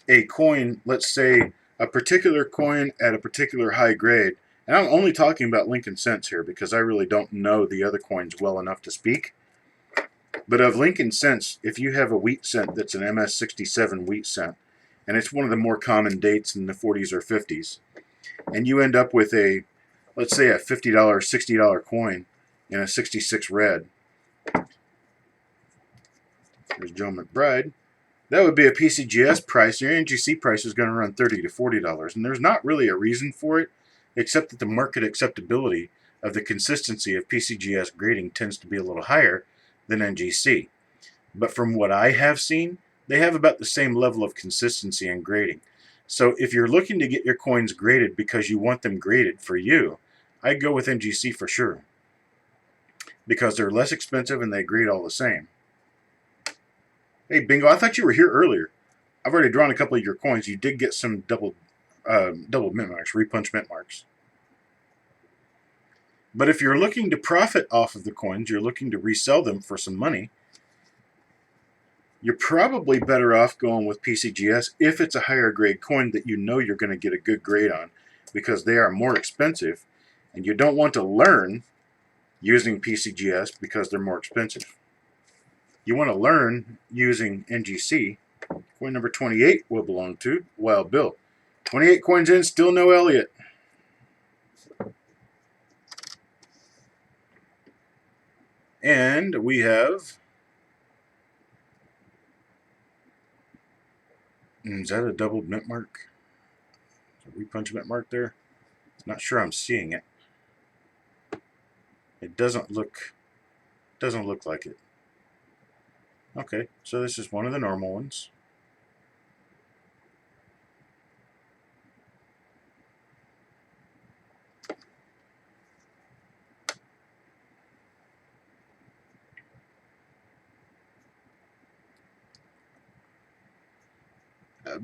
a coin, let's say a particular coin at a particular high grade, and I'm only talking about Lincoln cents here because I really don't know the other coins well enough to speak. But of Lincoln cents, if you have a wheat cent that's an MS67 wheat cent, and it's one of the more common dates in the 40s or 50s, and you end up with a, let's say a $50, $60 coin in a 66 red. There's Joe McBride. That would be a PCGS price. Your NGC price is going to run $30 to $40, and there's not really a reason for it, except that the market acceptability of the consistency of PCGS grading tends to be a little higher than NGC. But from what I have seen, they have about the same level of consistency and grading. So if you're looking to get your coins graded because you want them graded for you, I'd go with NGC for sure, because they're less expensive and they grade all the same. Hey, Bingo, I thought you were here earlier. I've already drawn a couple of your coins. You did get some double mint marks, repunch mint marks. But if you're looking to profit off of the coins, you're looking to resell them for some money, you're probably better off going with PCGS if it's a higher grade coin that you know you're going to get a good grade on, because they are more expensive, and you don't want to learn using PCGS because they're more expensive. You want to learn using NGC. Coin number 28 will belong to Wild Bill. 28 coins in, still no Elliott. And we have, is that a double mint mark? Is a repunch mint mark there? Not sure I'm seeing it. It doesn't look like it. Okay, so this is one of the normal ones.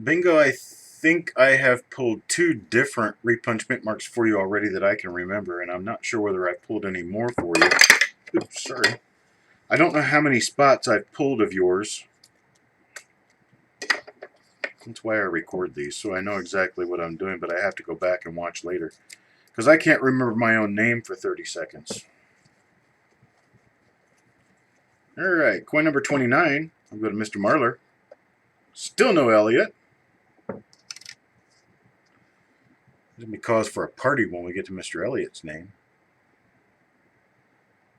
Bingo, I think I have pulled two different repunch mint marks for you already that I can remember, and I'm not sure whether I've pulled any more for you. Oops, sorry. I don't know how many spots I've pulled of yours. That's why I record these, so I know exactly what I'm doing, but I have to go back and watch later. Because I can't remember my own name for 30 seconds. Alright, coin number 29. I'll go to Mr. Marler. Still no Elliott. There's going to be cause for a party when we get to Mr. Elliott's name.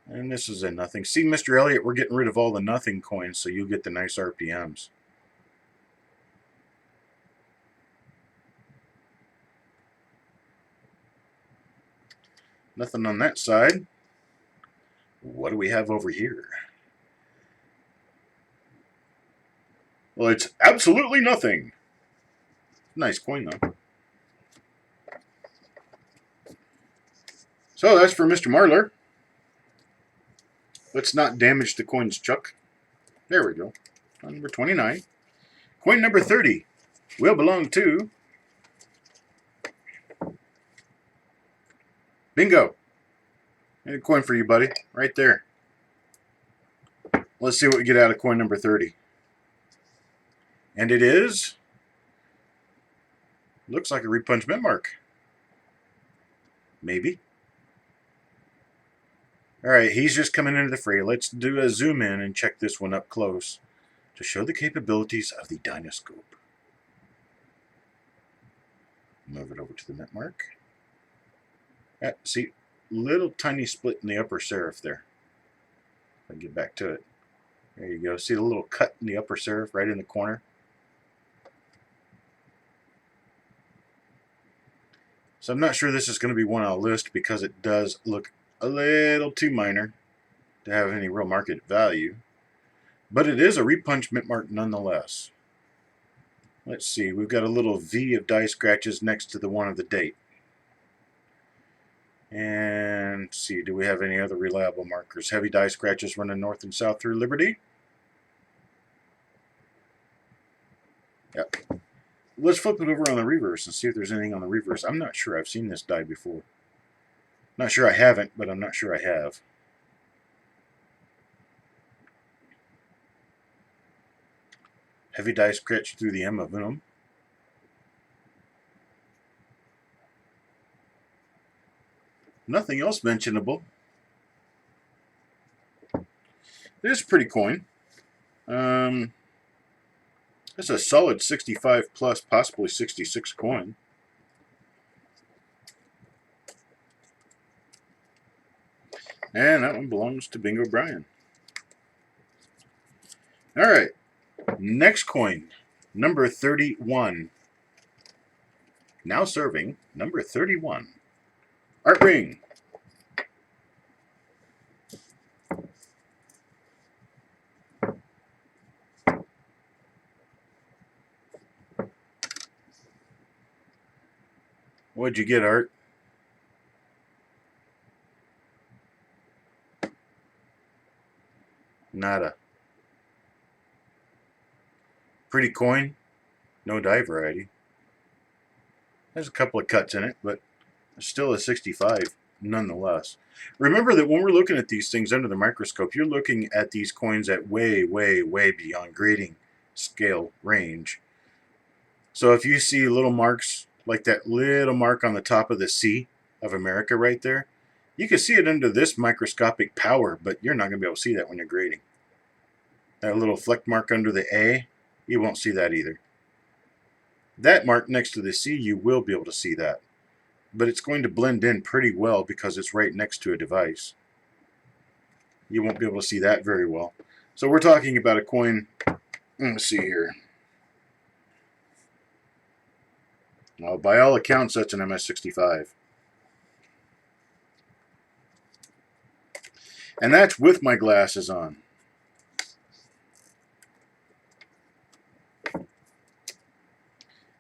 And this is a nothing. See, Mr. Elliott, we're getting rid of all the nothing coins, so you'll get the nice RPMs. Nothing on that side. What do we have over here? Well, it's absolutely nothing. Nice coin, though. So that's for Mr. Marler. Let's not damage the coins, Chuck. There we go. Number 29. Coin number 30 will belong to... Bingo. And a coin for you, buddy. Right there. Let's see what we get out of coin number 30. And it is... Looks like a repunch mint mark. Maybe. Alright, he's just coming into the fray. Let's do a zoom in and check this one up close to show the capabilities of the Dynoscope. Move it over to the mint mark. See, little tiny split in the upper serif there. I'll get back to it. There you go. See the little cut in the upper serif right in the corner? So I'm not sure this is going to be one I'll list because it does look a little too minor to have any real market value. But it is a repunch mint mark nonetheless. Let's see. We've got a little V of die scratches next to the one of the date. And let's see, do we have any other reliable markers? Heavy die scratches running north and south through Liberty. Yep. Let's flip it over on the reverse and see if there's anything on the reverse. I'm not sure I've seen this die before. Not sure I haven't, but I'm not sure I have. Heavy die scratch through the M of Venom. Nothing else mentionable. It is a pretty coin. It's a solid 65 plus, possibly 66 coin. And that one belongs to Bingo Brian. Alright, next coin, number 31. Now serving, number 31. Art Ring. What'd you get, Art? Nada. Pretty coin. No die variety. There's a couple of cuts in it, but still a 65 nonetheless. Remember that when we're looking at these things under the microscope, you're looking at these coins at way, way, way beyond grading scale range. So if you see little marks, like that little mark on the top of the C of America right there, you can see it under this microscopic power, but you're not going to be able to see that when you're grading. That little fleck mark under the A, you won't see that either. That mark next to the C, you will be able to see that. But it's going to blend in pretty well because it's right next to a device. You won't be able to see that very well. So we're talking about a coin, let's see here. Well, by all accounts, that's an MS-65. And that's with my glasses on.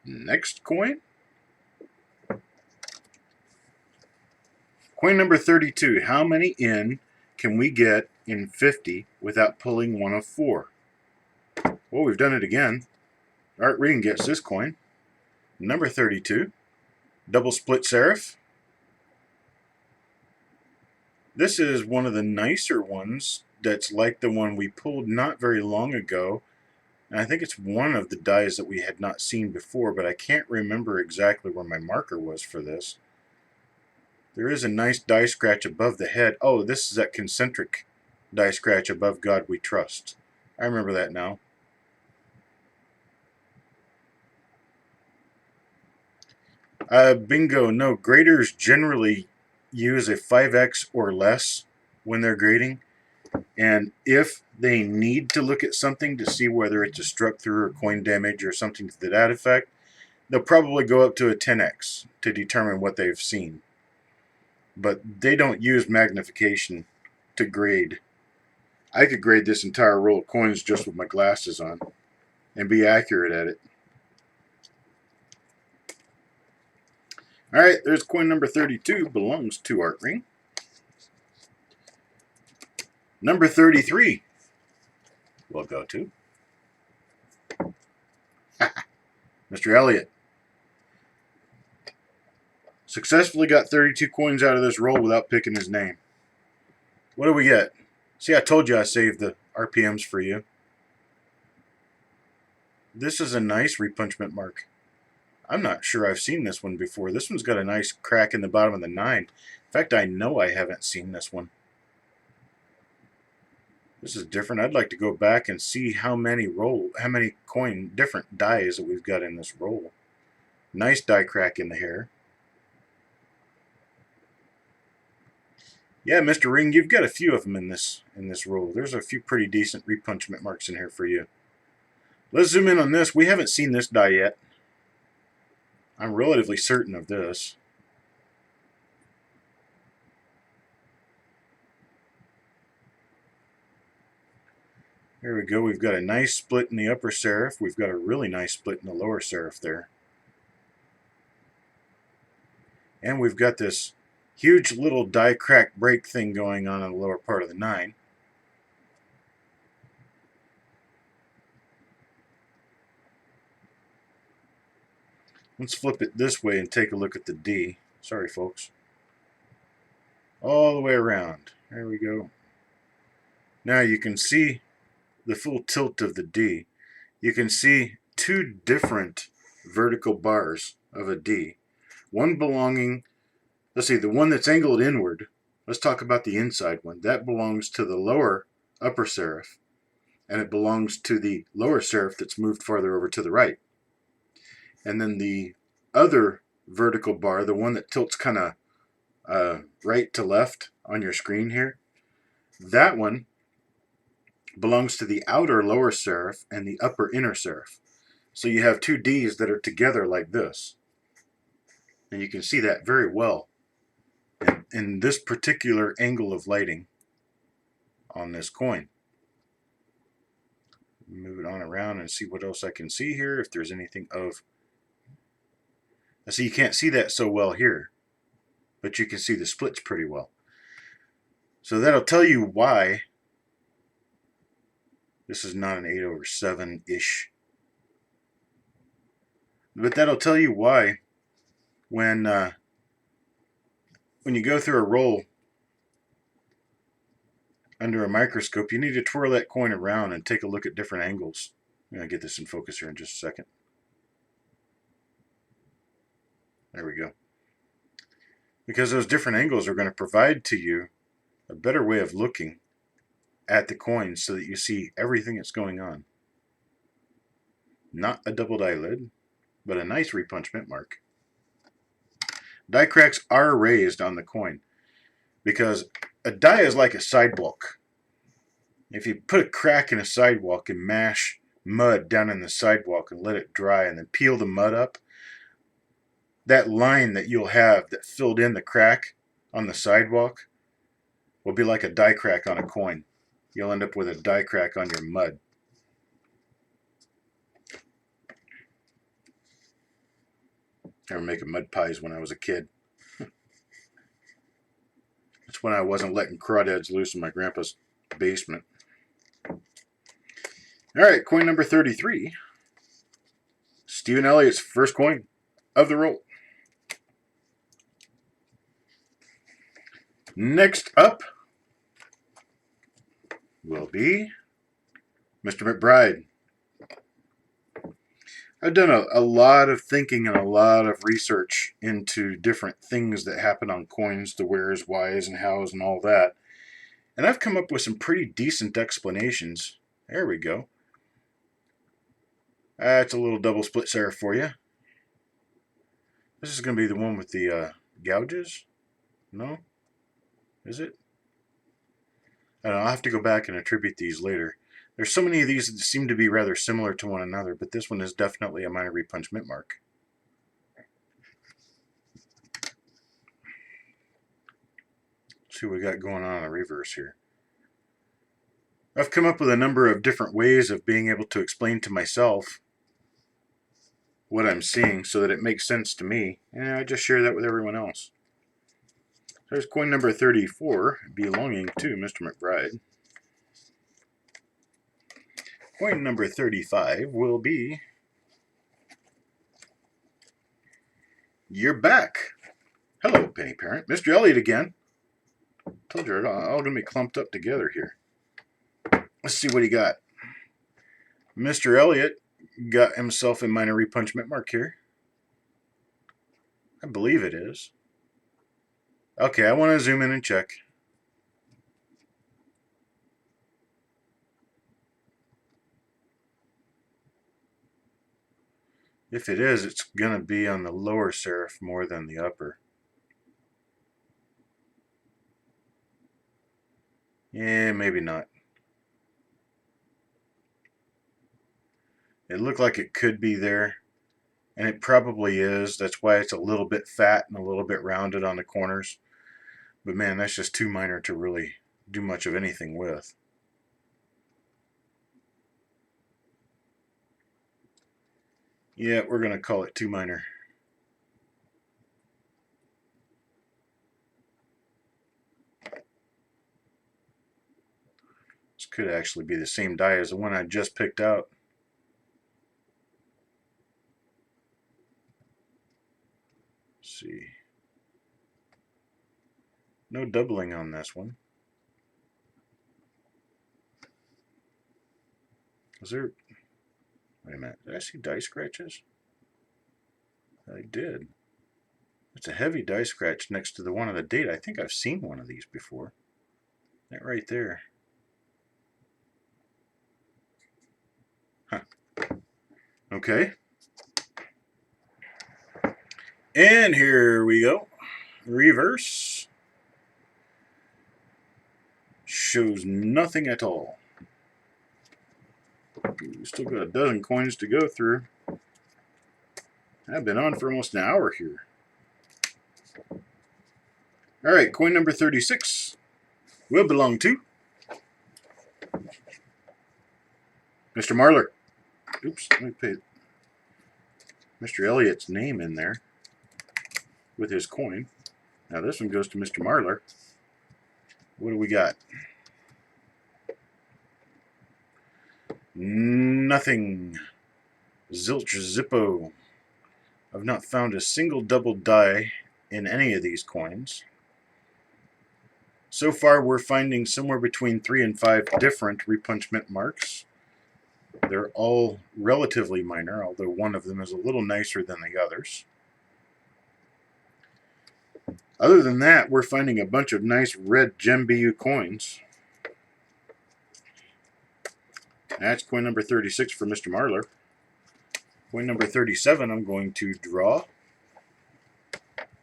Next coin. Coin number 32. How many in can we get in 50 without pulling one of 4? Well, we've done it again. Art Ring gets this coin. Number 32. Double split serif. This is one of the nicer ones that's like the one we pulled not very long ago. And I think it's one of the dies that we had not seen before, but I can't remember exactly where my marker was for this. There is a nice die scratch above the head. Oh, this is that concentric die scratch above God We Trust. I remember that now. Bingo. No, graders generally use a 5x or less when they're grading. And if they need to look at something to see whether it's a struck through or coin damage or something to that effect, they'll probably go up to a 10x to determine what they've seen. But they don't use magnification to grade. I could grade this entire roll of coins just with my glasses on and be accurate at it. All right, there's coin number 32, belongs to Art Ring. Number 33 will go to Mr. Elliott. Successfully got 32 coins out of this roll without picking his name. What do we get? See, I told you I saved the RPMs for you. This is a nice repunchment mark. I'm not sure I've seen this one before. This one's got a nice crack in the bottom of the 9. In fact, I know I haven't seen this one. This is different. I'd like to go back and see how many coin different dies that we've got in this roll. Nice die crack in the hair. Yeah, Mr. Ring, you've got a few of them in this roll. There's a few pretty decent repunchment marks in here for you. Let's zoom in on this. We haven't seen this die yet. I'm relatively certain of this. There we go. We've got a nice split in the upper serif. We've got a really nice split in the lower serif there. And we've got this huge little die crack break thing going on in the lower part of the 9. Let's flip it this way and take a look at the D. Sorry, folks. All the way around. There we go. Now you can see the full tilt of the D. You can see two different vertical bars of a D. One belonging, let's see, the one that's angled inward. Let's talk about the inside one. That belongs to the lower upper serif, and it belongs to the lower serif that's moved farther over to the right. And then the other vertical bar, the one that tilts kind of right to left on your screen here, that one belongs to the outer lower serif and the upper inner serif. So you have two Ds that are together like this. And you can see that very well in this particular angle of lighting on this coin. Move it on around and see what else I can see here, if there's anything of... I see you can't see that so well here, but you can see the splits pretty well. So that'll tell you why this is not an 8/7-ish. But that'll tell you why when you go through a roll under a microscope, you need to twirl that coin around and take a look at different angles. I'm going to get this in focus here in just a second. There we go. Because those different angles are going to provide to you a better way of looking at the coins so that you see everything that's going on. Not a doubled eyelid, but a nice repunchment mark. Die cracks are raised on the coin because a die is like a sidewalk. If you put a crack in a sidewalk and mash mud down in the sidewalk and let it dry and then peel the mud up, that line that you'll have that filled in the crack on the sidewalk will be like a die crack on a coin. You'll end up with a die crack on your mud. I remember making mud pies when I was a kid. That's when I wasn't letting crawdads loose in my grandpa's basement. Alright, coin number 33. Stephen Elliott's first coin of the roll. Next up, will be Mr. McBride. I've done a lot of thinking and a lot of research into different things that happen on coins, the wheres, whys, and hows, and all that. And I've come up with some pretty decent explanations. There we go. That's a little double split serif for you. This is going to be the one with the gouges? No? Is it? I don't know. I'll have to go back and attribute these later. There's so many of these that seem to be rather similar to one another, but this one is definitely a minor repunch mint mark. Let's see what we got going on in the reverse here. I've come up with a number of different ways of being able to explain to myself what I'm seeing so that it makes sense to me, and I just share that with everyone else. There's coin number 34 belonging to Mr. McBride. Coin number 35 will be... You're back. Hello, Penny Parent. Mr. Elliott again. Told you, all going to be clumped up together here. Let's see what he got. Mr. Elliott got himself a minor repunch mint mark here. I believe it is. Okay, I want to zoom in and check. If it is, it's going to be on the lower serif more than the upper. Yeah, maybe not. It looked like it could be there, and it probably is. That's why it's a little bit fat and a little bit rounded on the corners. But man, that's just too minor to really do much of anything with. Yeah, we're going to call it too minor. This could actually be the same die as the one I just picked out. Let's see. No doubling on this one. Is there... Wait a minute. Did I see die scratches? I did. It's a heavy die scratch next to the one on the date. I think I've seen one of these before. That right there. Huh. Okay. And here we go. Reverse. Shows nothing at all. We still got a dozen coins to go through. I've been on for almost an hour here. Alright, coin number 36 will belong to Mr. Marler. Oops, let me put Mr. Elliott's name in there with his coin. Now this one goes to Mr. Marler. What do we got? Nothing. Zilch Zippo. I've not found a single double die in any of these coins. So far we're finding somewhere between 3 and 5 different repunch mint marks. They're all relatively minor, although one of them is a little nicer than the others. Other than that, we're finding a bunch of nice red Gem BU coins. That's coin number 36 for Mr. Marler. Coin number 37 I'm going to draw.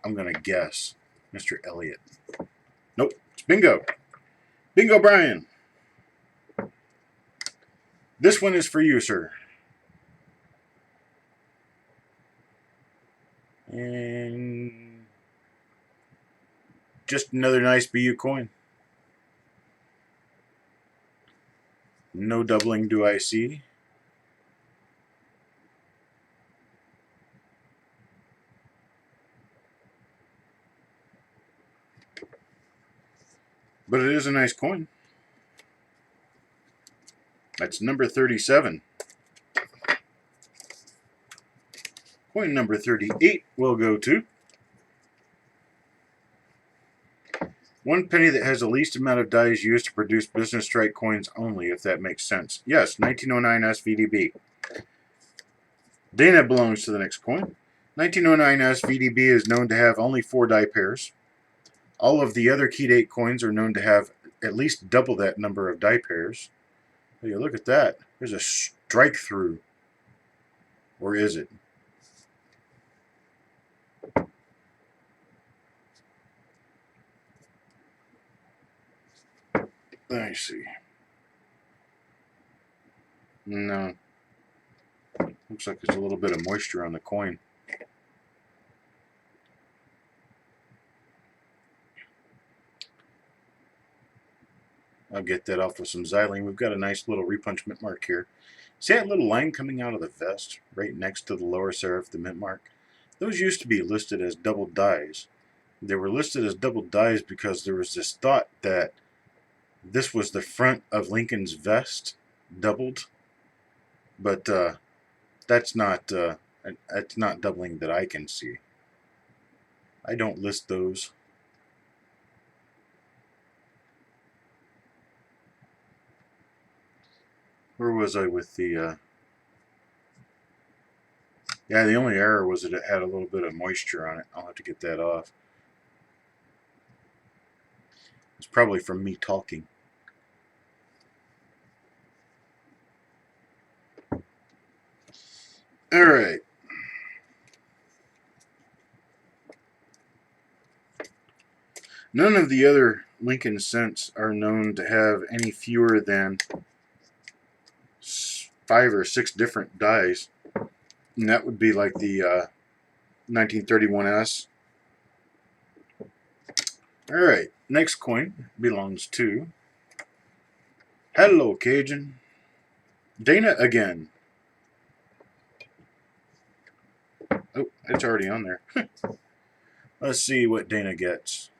I'm going to guess Mr. Elliott. Nope, it's Bingo. Bingo Brian. This one is for you, sir. And just another nice BU coin. No doubling do I see. But it is a nice coin. That's number 37. Coin number 38 will go to One penny that has the least amount of dies used to produce business strike coins only, if that makes sense. Yes, 1909 SVDB. Dana belongs to the next coin. 1909 SVDB is known to have only 4 die pairs. All of the other key date coins are known to have at least double that number of die pairs. Oh, yeah, look at that. There's a strike through. Or is it? Let me see. No. Looks like there's a little bit of moisture on the coin. I'll get that off with some xylene. We've got a nice little repunch mint mark here. See that little line coming out of the vest right next to the lower serif, the mint mark? Those used to be listed as double dies. They were listed as double dies because there was this thought that this was the front of Lincoln's vest doubled, but that's not doubling that I can see. I don't list those. Where was I with the yeah, the only error was that it had a little bit of moisture on it. I'll have to get that off. It's probably from me talking. All right. None of the other Lincoln cents are known to have any fewer than 5 or 6 different dies. And that would be like the 1931S. All right. Next coin belongs to Hello Cajun. Dana again. Oh, it's already on there. Let's see what Dana gets.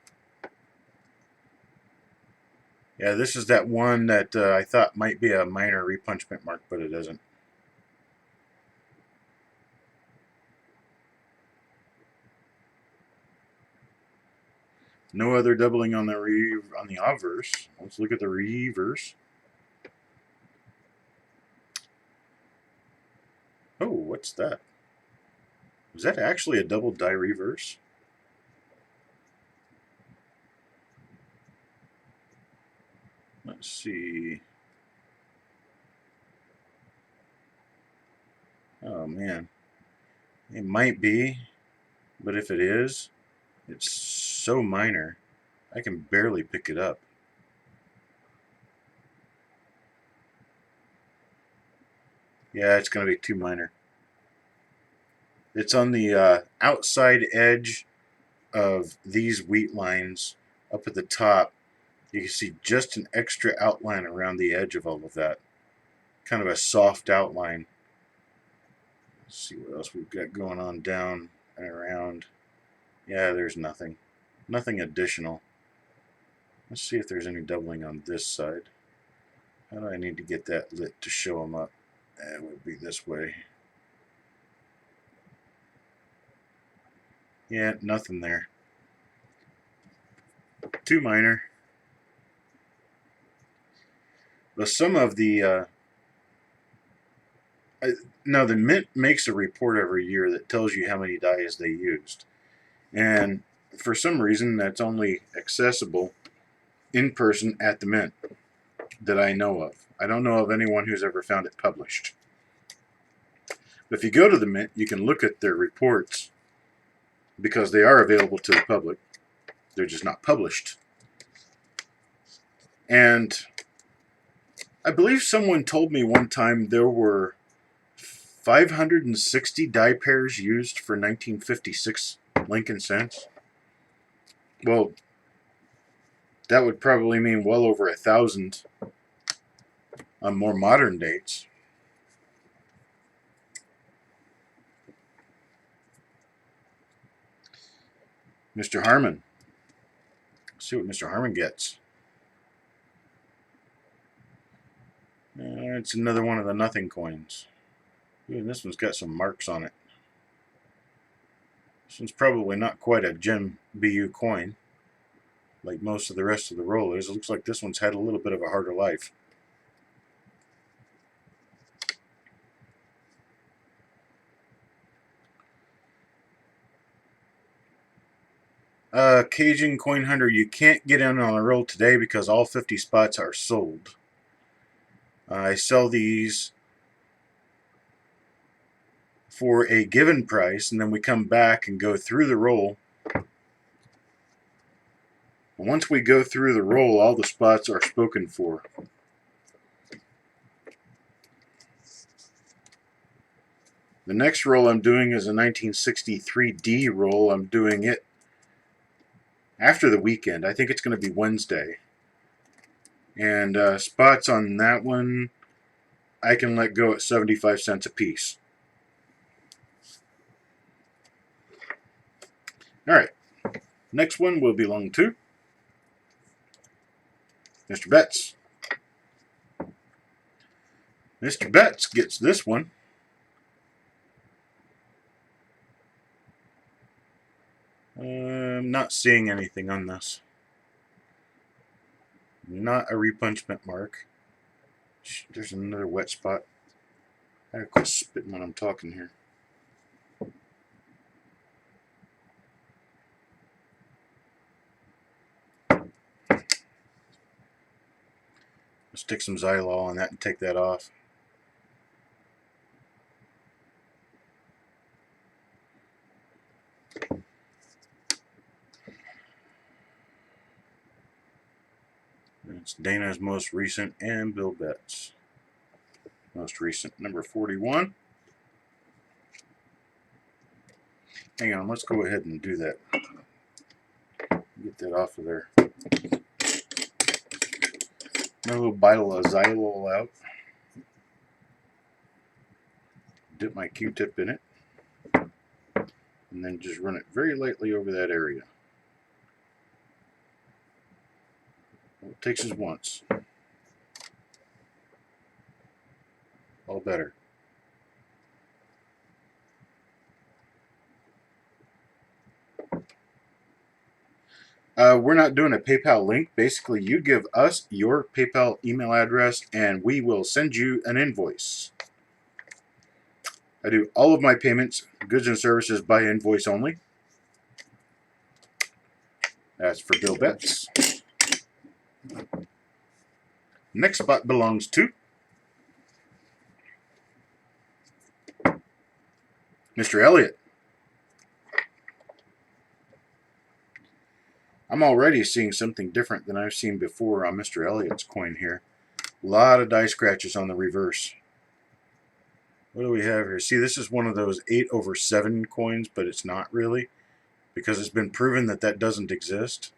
Yeah, this is that one that I thought might be a minor repunchment mark, but it isn't. No other doubling on the obverse. Let's look at the reverse. Oh, what's that? Is that actually a double die reverse? Let's see. Oh man, it might be, but if it is, it's so minor, I can barely pick it up. Yeah, it's going to be too minor. It's on the outside edge of these wheat lines up at the top. You can see just an extra outline around the edge of all of that. Kind of a soft outline. Let's see what else we've got going on down and around. Yeah, there's nothing. Nothing additional. Let's see if there's any doubling on this side. How do I need to get that lit to show them up? It would be this way. Yeah, nothing there. Too minor. But some of the now the Mint makes a report every year that tells you how many dies they used, and for some reason that's only accessible in person at the Mint that I know of. I don't know of anyone who's ever found it published. But if you go to the Mint, you can look at their reports because they are available to the public. They're just not published. And I believe someone told me one time there were 560 die pairs used for 1956 Lincoln cents. Well, that would probably mean well over 1,000 on more modern dates. Mr. Harmon. Let's see what Mr. Harmon gets. It's another one of the nothing coins. Ooh, and this one's got some marks on it. This one's probably not quite a Gem BU coin. like most of the rest of the rollers. It looks like this one's had a little bit of a harder life. Cajun Coin Hunter, you can't get in on a roll today because all 50 spots are sold. I sell these for a given price, and then we come back and go through the roll. Once we go through the roll, all the spots are spoken for. The next roll I'm doing is a 1963D roll. I'm doing it after the weekend. I think it's going to be Wednesday. And spots on that one, I can let go at 75 cents a piece. Alright, next one will belong to Mr. Betts. Mr. Betts gets this one. I'm not seeing anything on this. Not a repunchment mark. There's another wet spot. I gotta quit spitting when I'm talking here. Stick some Xylol on that and take that off. It's Dana's most recent and Bill Betts' most recent, number 41. Hang on, let's go ahead and do that. Get that off of there. A little bottle of Xylol out. Dip my Q-tip in it. And then just run it very lightly over that area. All it takes is once. All better. We're not doing a PayPal link. Basically, you give us your PayPal email address and we will send you an invoice. I do all of my payments, goods and services by invoice only. That's for Bill Betts. Next spot belongs to Mr. Elliott. I'm already seeing something different than I've seen before on Mr. Elliott's coin here. A lot of die scratches on the reverse. What do we have here? See, this is one of those 8/7 coins, but it's not really, because it's been proven that that doesn't exist.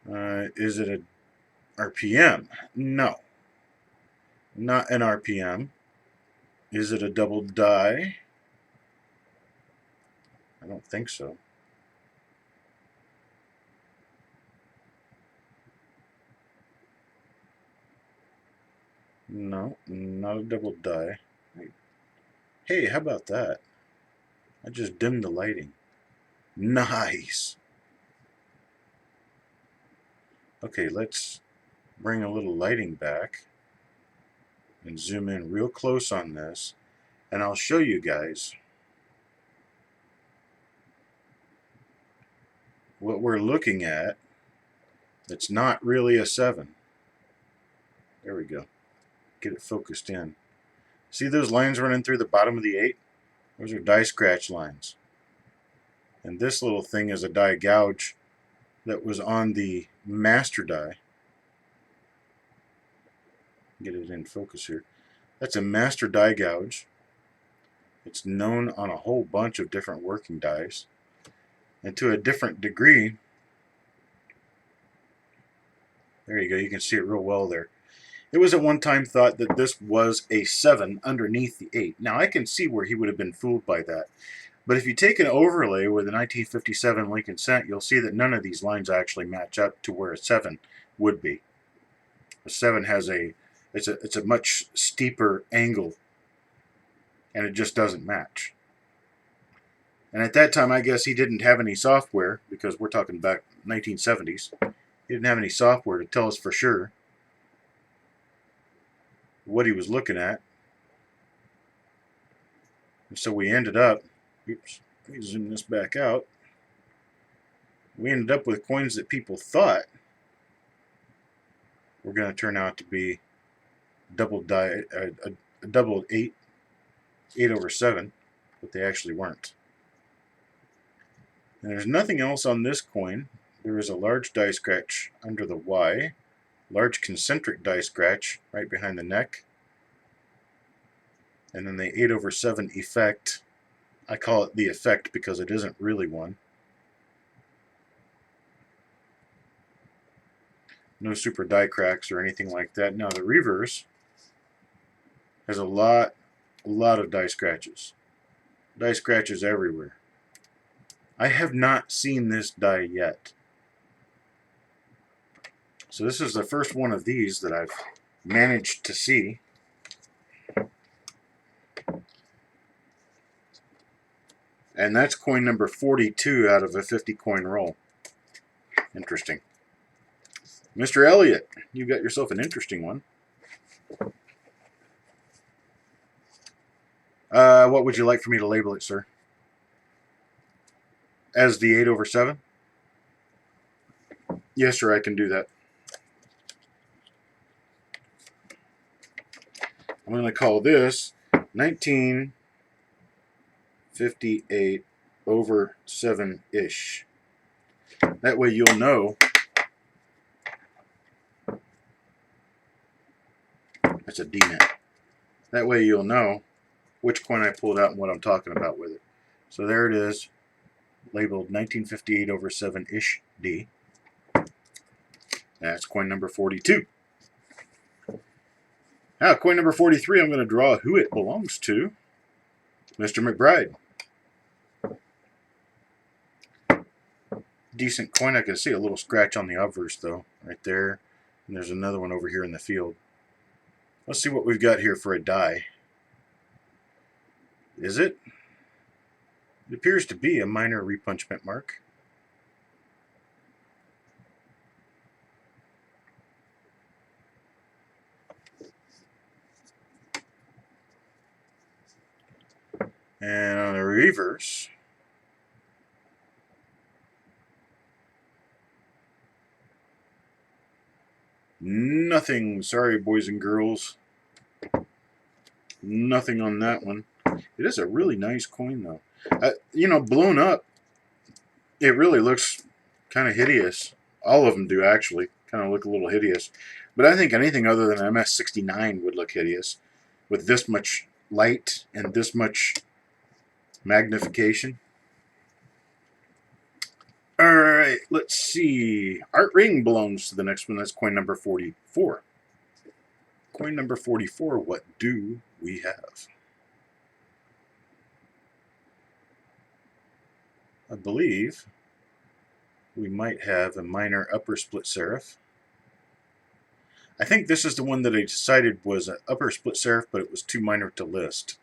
Is it a RPM? No. Not an RPM. Is it a double die? I don't think so. No, not a double die. Hey, how about that? I just dimmed the lighting. Nice. Okay, let's bring a little lighting back and zoom in real close on this, and I'll show you guys what we're looking at. It's not really a 7. There we go. Get it focused in. See those lines running through the bottom of the 8? Those are die scratch lines. And this little thing is a die gouge that was on the master die. Get it in focus here. That's a master die gouge. It's known on a whole bunch of different working dies. And to a different degree, there you go, you can see it real well there. It was at one time thought that this was a 7 underneath the 8. Now I can see where he would have been fooled by that. But if you take an overlay with a 1957 Lincoln Cent, you'll see that none of these lines actually match up to where a 7 would be. A 7 has it's a much steeper angle, and it just doesn't match. And at that time, I guess he didn't have any software, because we're talking back 1970s. He didn't have any software to tell us for sure what he was looking at. And so we ended up, oops, let me zoom this back out. We ended up with coins that people thought were going to turn out to be double a double 8 over 7, but they actually weren't. And there's nothing else on this coin. There is a large die scratch under the Y, large concentric die scratch right behind the neck, and then the 8 over 7 effect. I call it the effect because it isn't really one. No super die cracks or anything like that. Now the reverse has a lot of die scratches. Die scratches everywhere. I have not seen this die yet. So this is the first one of these that I've managed to see. And that's coin number 42 out of a 50 coin roll. Interesting. Mr. Elliott, you got yourself an interesting one. What would you like for me to label it, sir? As the 8 over 7? Yes, sir, I can do that. I'm going to call this 1958 over 7-ish. That way you'll know. That's a D-net. That way you'll know which coin I pulled out and what I'm talking about with it. So there it is, labeled 1958 over 7-ish D. That's coin number 42. Now, coin number 43, I'm going to draw who it belongs to. Mr. McBride. Decent coin. I can see a little scratch on the obverse, though, right there. And there's another one over here in the field. Let's see what we've got here for a die. Is it? It appears to be a minor repunchment mark. And on the reverse, nothing. Sorry, boys and girls. Nothing on that one. It is a really nice coin, though. You know, blown up, it really looks kind of hideous. All of them do, actually. Kind of look a little hideous. But I think anything other than MS-69 would look hideous. With this much light and this much magnification. Alright, let's see. Art Ring belongs to the next one. That's coin number 44. Coin number 44, what do we have? I believe we might have a minor upper split serif. I think this is the one that I decided was an upper split serif, but it was too minor to list.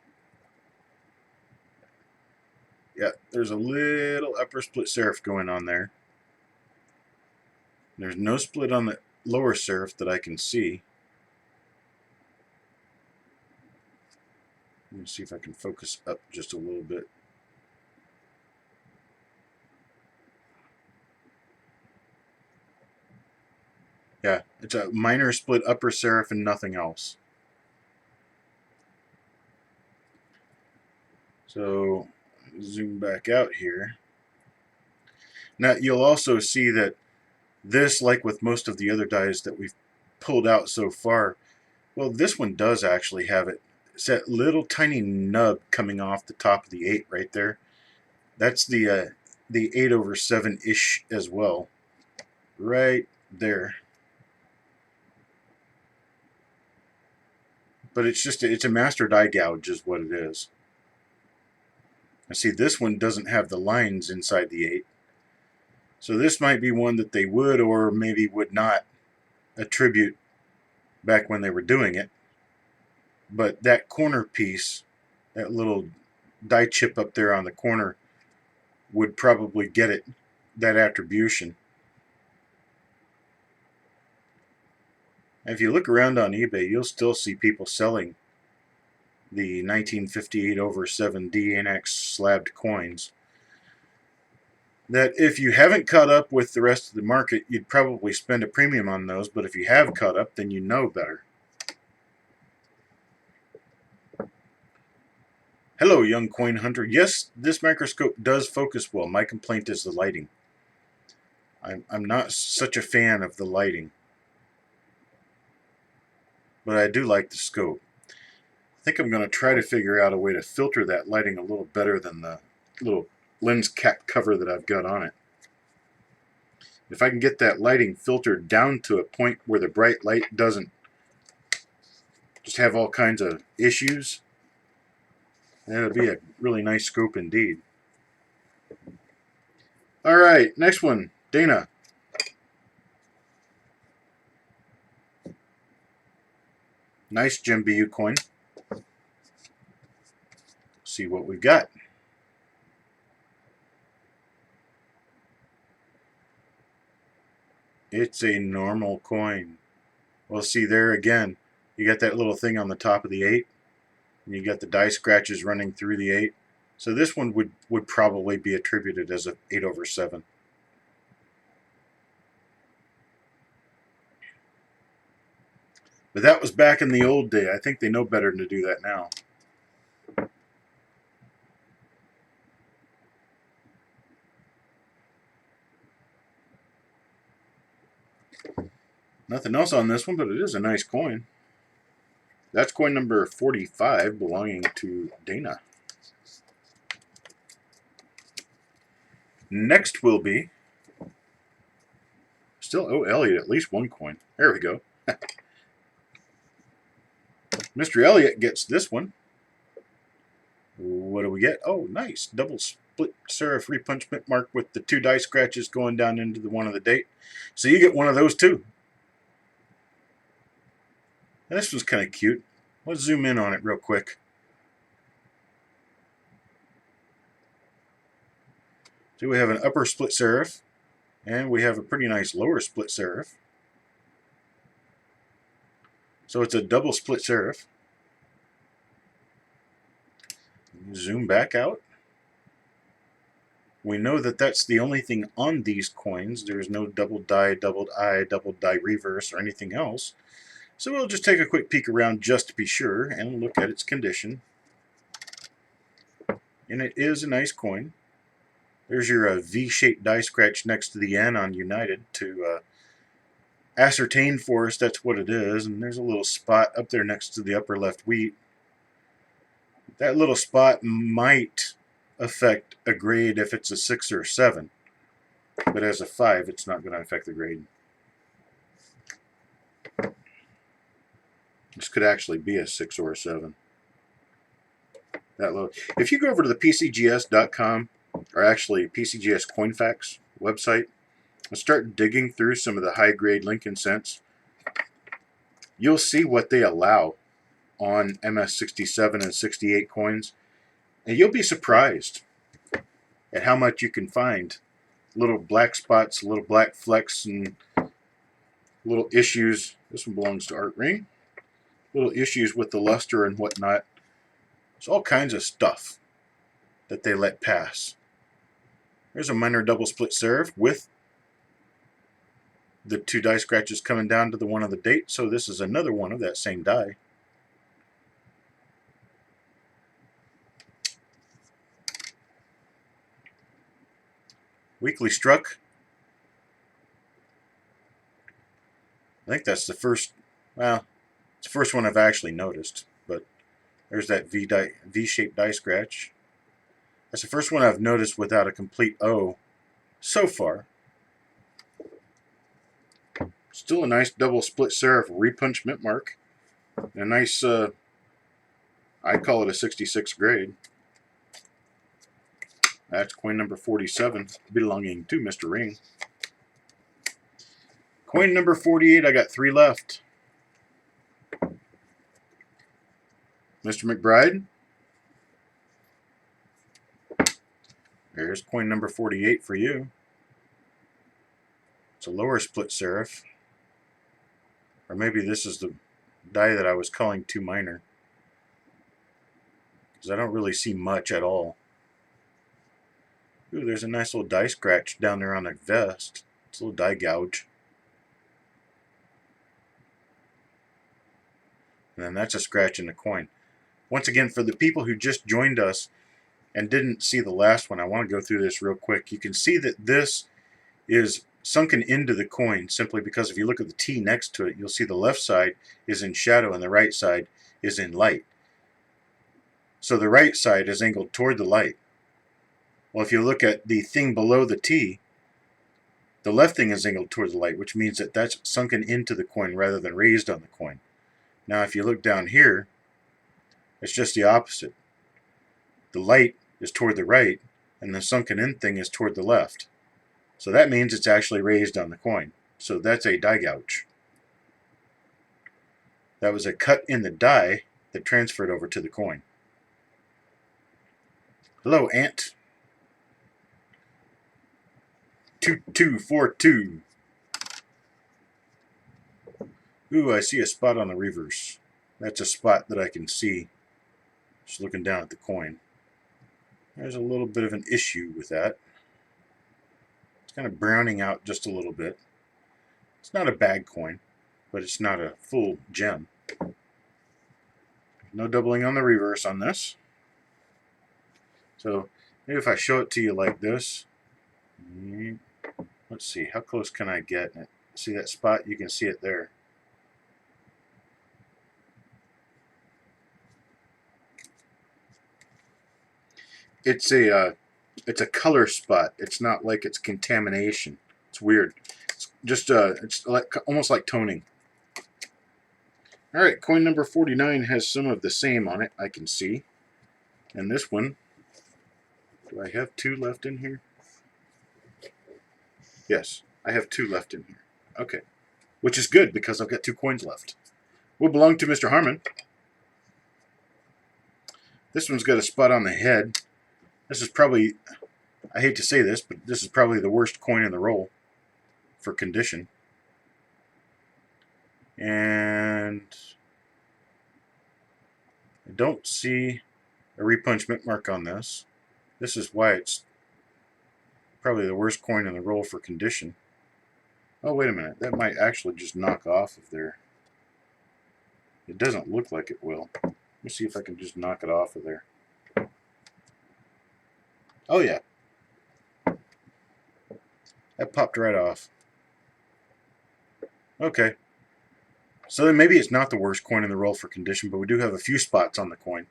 Yeah, there's a little upper split serif going on there. There's no split on the lower serif that I can see. Let me see if I can focus up just a little bit. Yeah, it's a minor split upper serif and nothing else. So, zoom back out here. Now, you'll also see that this, like with most of the other dies that we've pulled out so far, well, this one does actually have it. It's that little tiny nub coming off the top of the 8 right there. That's the 8 over 7-ish as well. Right there. But it's just, it's a master die gouge is what it is. I see this one doesn't have the lines inside the 8. So this might be one that they would or maybe would not attribute back when they were doing it. But that corner piece, that little die chip up there on the corner, would probably get it, that attribution. If you look around on eBay, you'll still see people selling the 1958 over 7 DNX slabbed coins. That if you haven't caught up with the rest of the market, you'd probably spend a premium on those, but if you have caught up, then you know better. Hello, young coin hunter. Yes, this microscope does focus well. My complaint is the lighting. I'm not such a fan of the lighting, but I do like the scope. I think I'm going to try to figure out a way to filter that lighting a little better than the little lens cap cover that I've got on it. If I can get that lighting filtered down to a point where the bright light doesn't just have all kinds of issues, that'll be a really nice scope indeed. Alright, next one, Dana. Nice Gem BU coin. See what we've got. It's a normal coin. Well, see there again, you got that little thing on the top of the 8, and you got the die scratches running through the 8. So this one would probably be attributed as a 8 over 7. But that was back in the old day. I think they know better than to do that now. Nothing else on this one, but it is a nice coin. That's coin number 45, belonging to Dana. Next will be still Elliott, at least one coin. There we go. Mr. Elliott gets this one. What do we get? Oh, nice. Double split serif repunchment mark with the 2 die scratches going down into the one of the date. So you get one of those too. And this one's kind of cute. Let's zoom in on it real quick. So we have an upper split serif, and we have a pretty nice lower split serif. So it's a double split serif. Zoom back out. We know that that's the only thing on these coins. There's no double die, double eye, double die reverse, or anything else. So we'll just take a quick peek around just to be sure and look at its condition. And it is a nice coin. There's your V-shaped die scratch next to the N on United to ascertain for us that's what it is. And there's a little spot up there next to the upper left wheat. That little spot might affect a grade if it's a 6 or a 7. But as a 5, it's not going to affect the grade. This could actually be a 6 or a 7. That low. If you go over to the PCGS.com, or actually PCGS CoinFacts website, and start digging through some of the high-grade Lincoln cents, you'll see what they allow on MS67 and 68 coins, and you'll be surprised at how much you can find. Little black spots, little black flecks, and little issues. This one belongs to Art Ring. Little issues with the luster and whatnot. There's all kinds of stuff that they let pass. There's a minor double split serif with the 2 die scratches coming down to the one of the date, so this is another one of that same die. Weakly struck. I think that's the first, well, it's the first one I've actually noticed, but there's that V-shaped die scratch. That's the first one I've noticed without a complete O so far. Still a nice double split serif repunch mint mark. A nice, I call it a 66 grade. That's coin number 47, belonging to Mr. Ring. Coin number 48, I got 3 left. Mr. McBride. There There's coin number 48 for you. It's a lower split serif. Or maybe this is the die that I was calling too minor, because I don't really see much at all. Ooh, there's a nice little die scratch down there on the vest. It's a little die gouge. And then that's a scratch in the coin. Once again, for the people who just joined us and didn't see the last one, I want to go through this real quick. You can see that this is sunken into the coin simply because if you look at the T next to it, you'll see the left side is in shadow and the right side is in light. So the right side is angled toward the light. Well, if you look at the thing below the T, the left thing is angled toward the light, which means that that's sunken into the coin rather than raised on the coin. Now if you look down here, it's just the opposite. The light is toward the right and the sunken in thing is toward the left. So that means it's actually raised on the coin. So that's a die gouge. That was a cut in the die that transferred over to the coin. Hello, Ant. 2242. Ooh, I see a spot on the reverse. That's a spot that I can see just looking down at the coin. There's a little bit of an issue with that. It's kind of browning out just a little bit. It's not a bad coin, but it's not a full gem. No doubling on the reverse on this. So maybe if I show it to you like this, let's see, how close can I get? See that spot? You can see it there. It's a color spot. It's not like it's contamination. It's weird. It's just it's like almost like toning. All right, coin number 49 has some of the same on it, I can see. And this one, do I have 2 left in here? Yes, I have 2 left in here. Okay, which is good because I've got 2 coins left. Will belong to Mr. Harmon. This one's got a spot on the head. This is probably, I hate to say this, but this is probably the worst coin in the roll for condition. And I don't see a repunchment mark on this. This is why it's probably the worst coin in the roll for condition. Oh, wait a minute. That might actually just knock off of there. It doesn't look like it will. Let me see if I can just knock it off of there. Oh, yeah. That popped right off. Okay. So then maybe it's not the worst coin in the roll for condition, but we do have a few spots on the coin.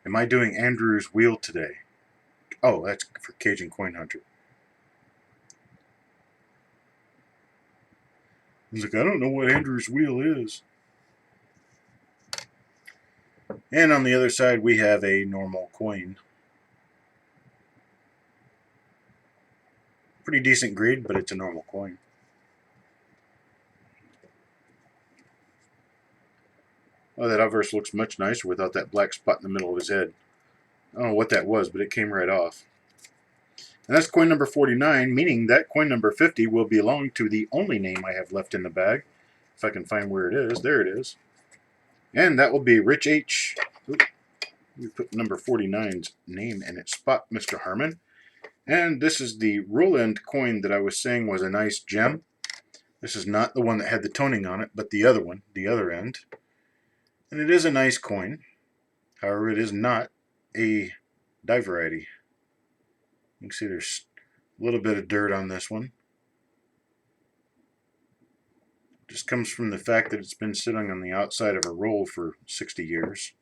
Am I doing Andrew's wheel today? Oh, that's for Cajun Coin Hunter. He's like, I don't know what Andrew's wheel is. And on the other side, we have a normal coin. Pretty decent grade, but it's a normal coin. Oh, that obverse looks much nicer without that black spot in the middle of his head. I don't know what that was, but it came right off. And that's coin number 49, meaning that coin number 50 will belong to the only name I have left in the bag. If I can find where it is. There it is. And that will be Rich H. Oops. We put number 49's name in its spot, Mr. Harmon. And this is the roll end coin that I was saying was a nice gem. This is not the one that had the toning on it, but the other one, the other end. And it is a nice coin. However, it is not a die variety. You can see there's a little bit of dirt on this one. It just comes from the fact that it's been sitting on the outside of a roll for 60 years.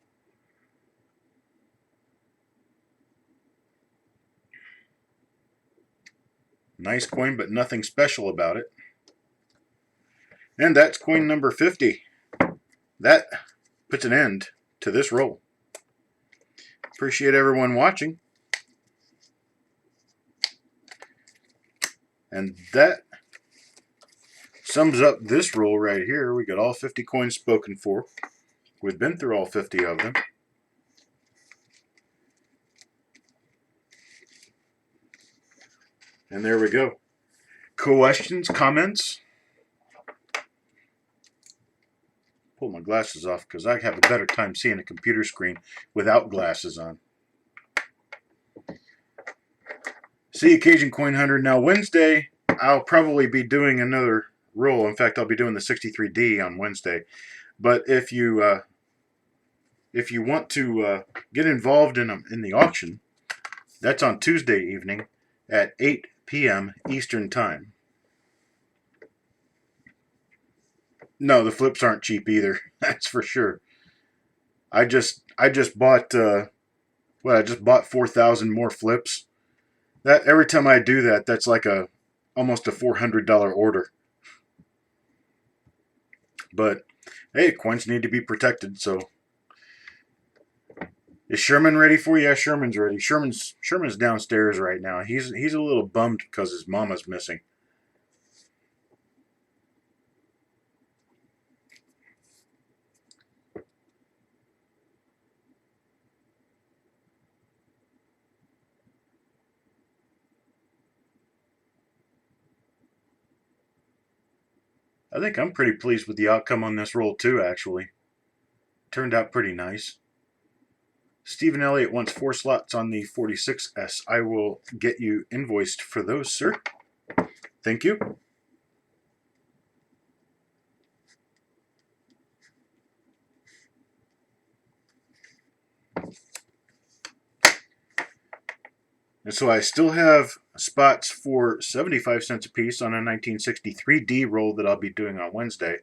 Nice coin, but nothing special about it. And that's coin number 50. That puts an end to this roll. Appreciate everyone watching. And that sums up this roll right here. We got all 50 coins spoken for. We've been through all 50 of them. And there we go. Questions, comments? Pull my glasses off because I have a better time seeing a computer screen without glasses on. See you, Cajun Coin Hunter. Now, Wednesday, I'll probably be doing another roll. In fact, I'll be doing the 63D on Wednesday. But if you want to get involved in the auction, that's on Tuesday evening at 8 p.m. Eastern Time. No, the flips aren't cheap either. That's for sure. I just bought I just bought 4,000 more flips. That every time I do that, that's like almost a $400 order. But hey, coins need to be protected. So is Sherman ready for you? Yeah, Sherman's ready. Sherman's downstairs right now. He's a little bummed because his mama's missing. I think I'm pretty pleased with the outcome on this roll too, actually. Turned out pretty nice. Stephen Elliott wants 4 slots on the 46S. I will get you invoiced for those, sir. Thank you. And so I still have spots for 75 cents a piece on a 1963D roll that I'll be doing on Wednesday.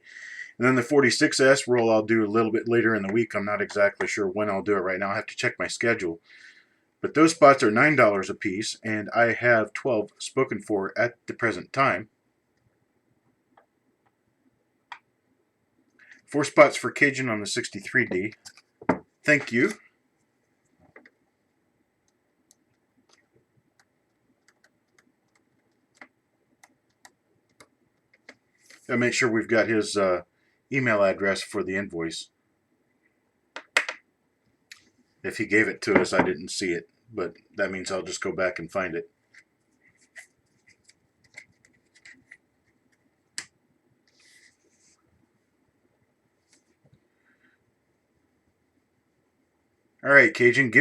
And then the 46S roll I'll do a little bit later in the week. I'm not exactly sure when I'll do it right now. I have to check my schedule. But those spots are $9 a piece, and I have 12 spoken for at the present time. 4 spots for Cajun on the 63D. Thank you. I'll make sure we've got his email address for the invoice. If he gave it to us, I didn't see it, but that means I'll just go back and find it. All right, Cajun,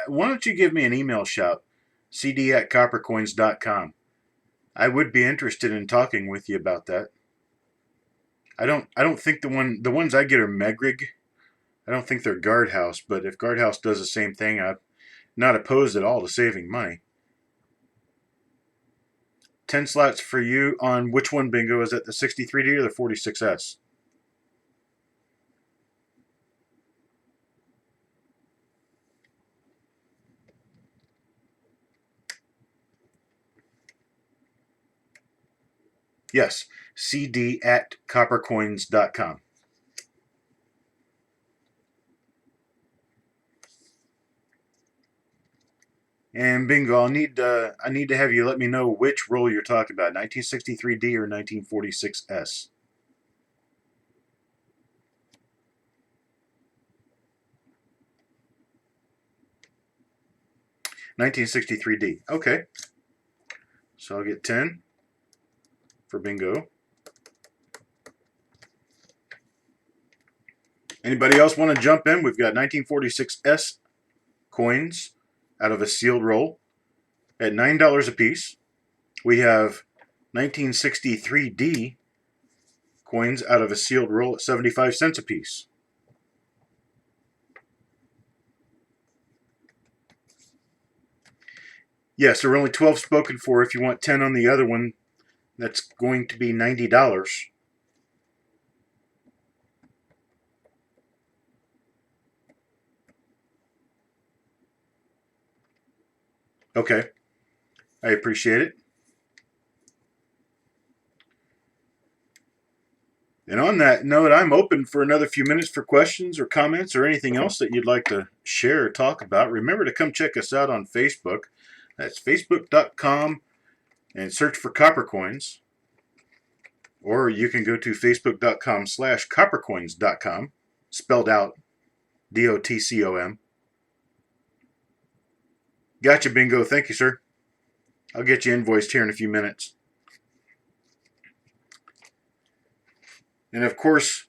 why don't you give me an email shout, cd@coppercoins.com. I would be interested in talking with you about that. I don't think the ones I get are Megrig. I don't think they're Guardhouse, but if Guardhouse does the same thing, I'm not opposed at all to saving money. 10 slots for you on which one, Bingo? Is that the 63D or the 46S? Yes, cd@coppercoins.com. And Bingo, I need to have you let me know which roll you're talking about, 1963D or 1946S. 1963D. Okay. So I'll get 10 for Bingo. Anybody else want to jump in? We've got 1946S coins out of a sealed roll at $9 a piece. We have 1963D coins out of a sealed roll at 75 cents a piece. Yes, there are only 12 spoken for. If you want 10 on the other one, that's going to be $90. Okay, I appreciate it. And on that note, I'm open for another few minutes for questions or comments or anything else that you'd like to share or talk about. Remember to come check us out on Facebook. That's facebook.com and search for Coppercoins. Or you can go to facebook.com/coppercoins.com, spelled out DOTCOM. Gotcha, Bingo. Thank you, sir. I'll get you invoiced here in a few minutes. And of course,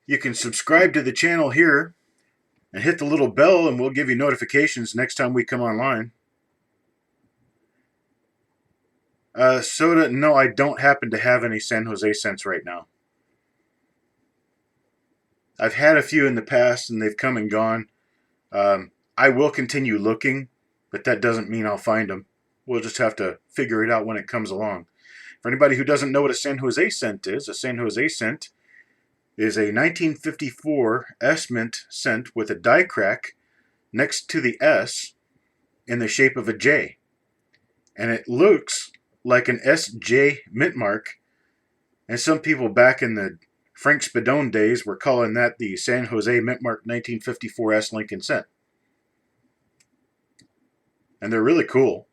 you can subscribe to the channel here and hit the little bell, and we'll give you notifications next time we come online. Soda, no, I don't happen to have any San Jose scents right now. I've had a few in the past, and they've come and gone. I will continue looking, but that doesn't mean I'll find them. We'll just have to figure it out when it comes along. For anybody who doesn't know what a San Jose scent is, a San Jose scent is a 1954 S mint scent with a die crack next to the S in the shape of a J. And it looks like an SJ mint mark. And some people back in the Frank Spadone days were calling that the San Jose mint mark 1954 S Lincoln scent. And they're really cool.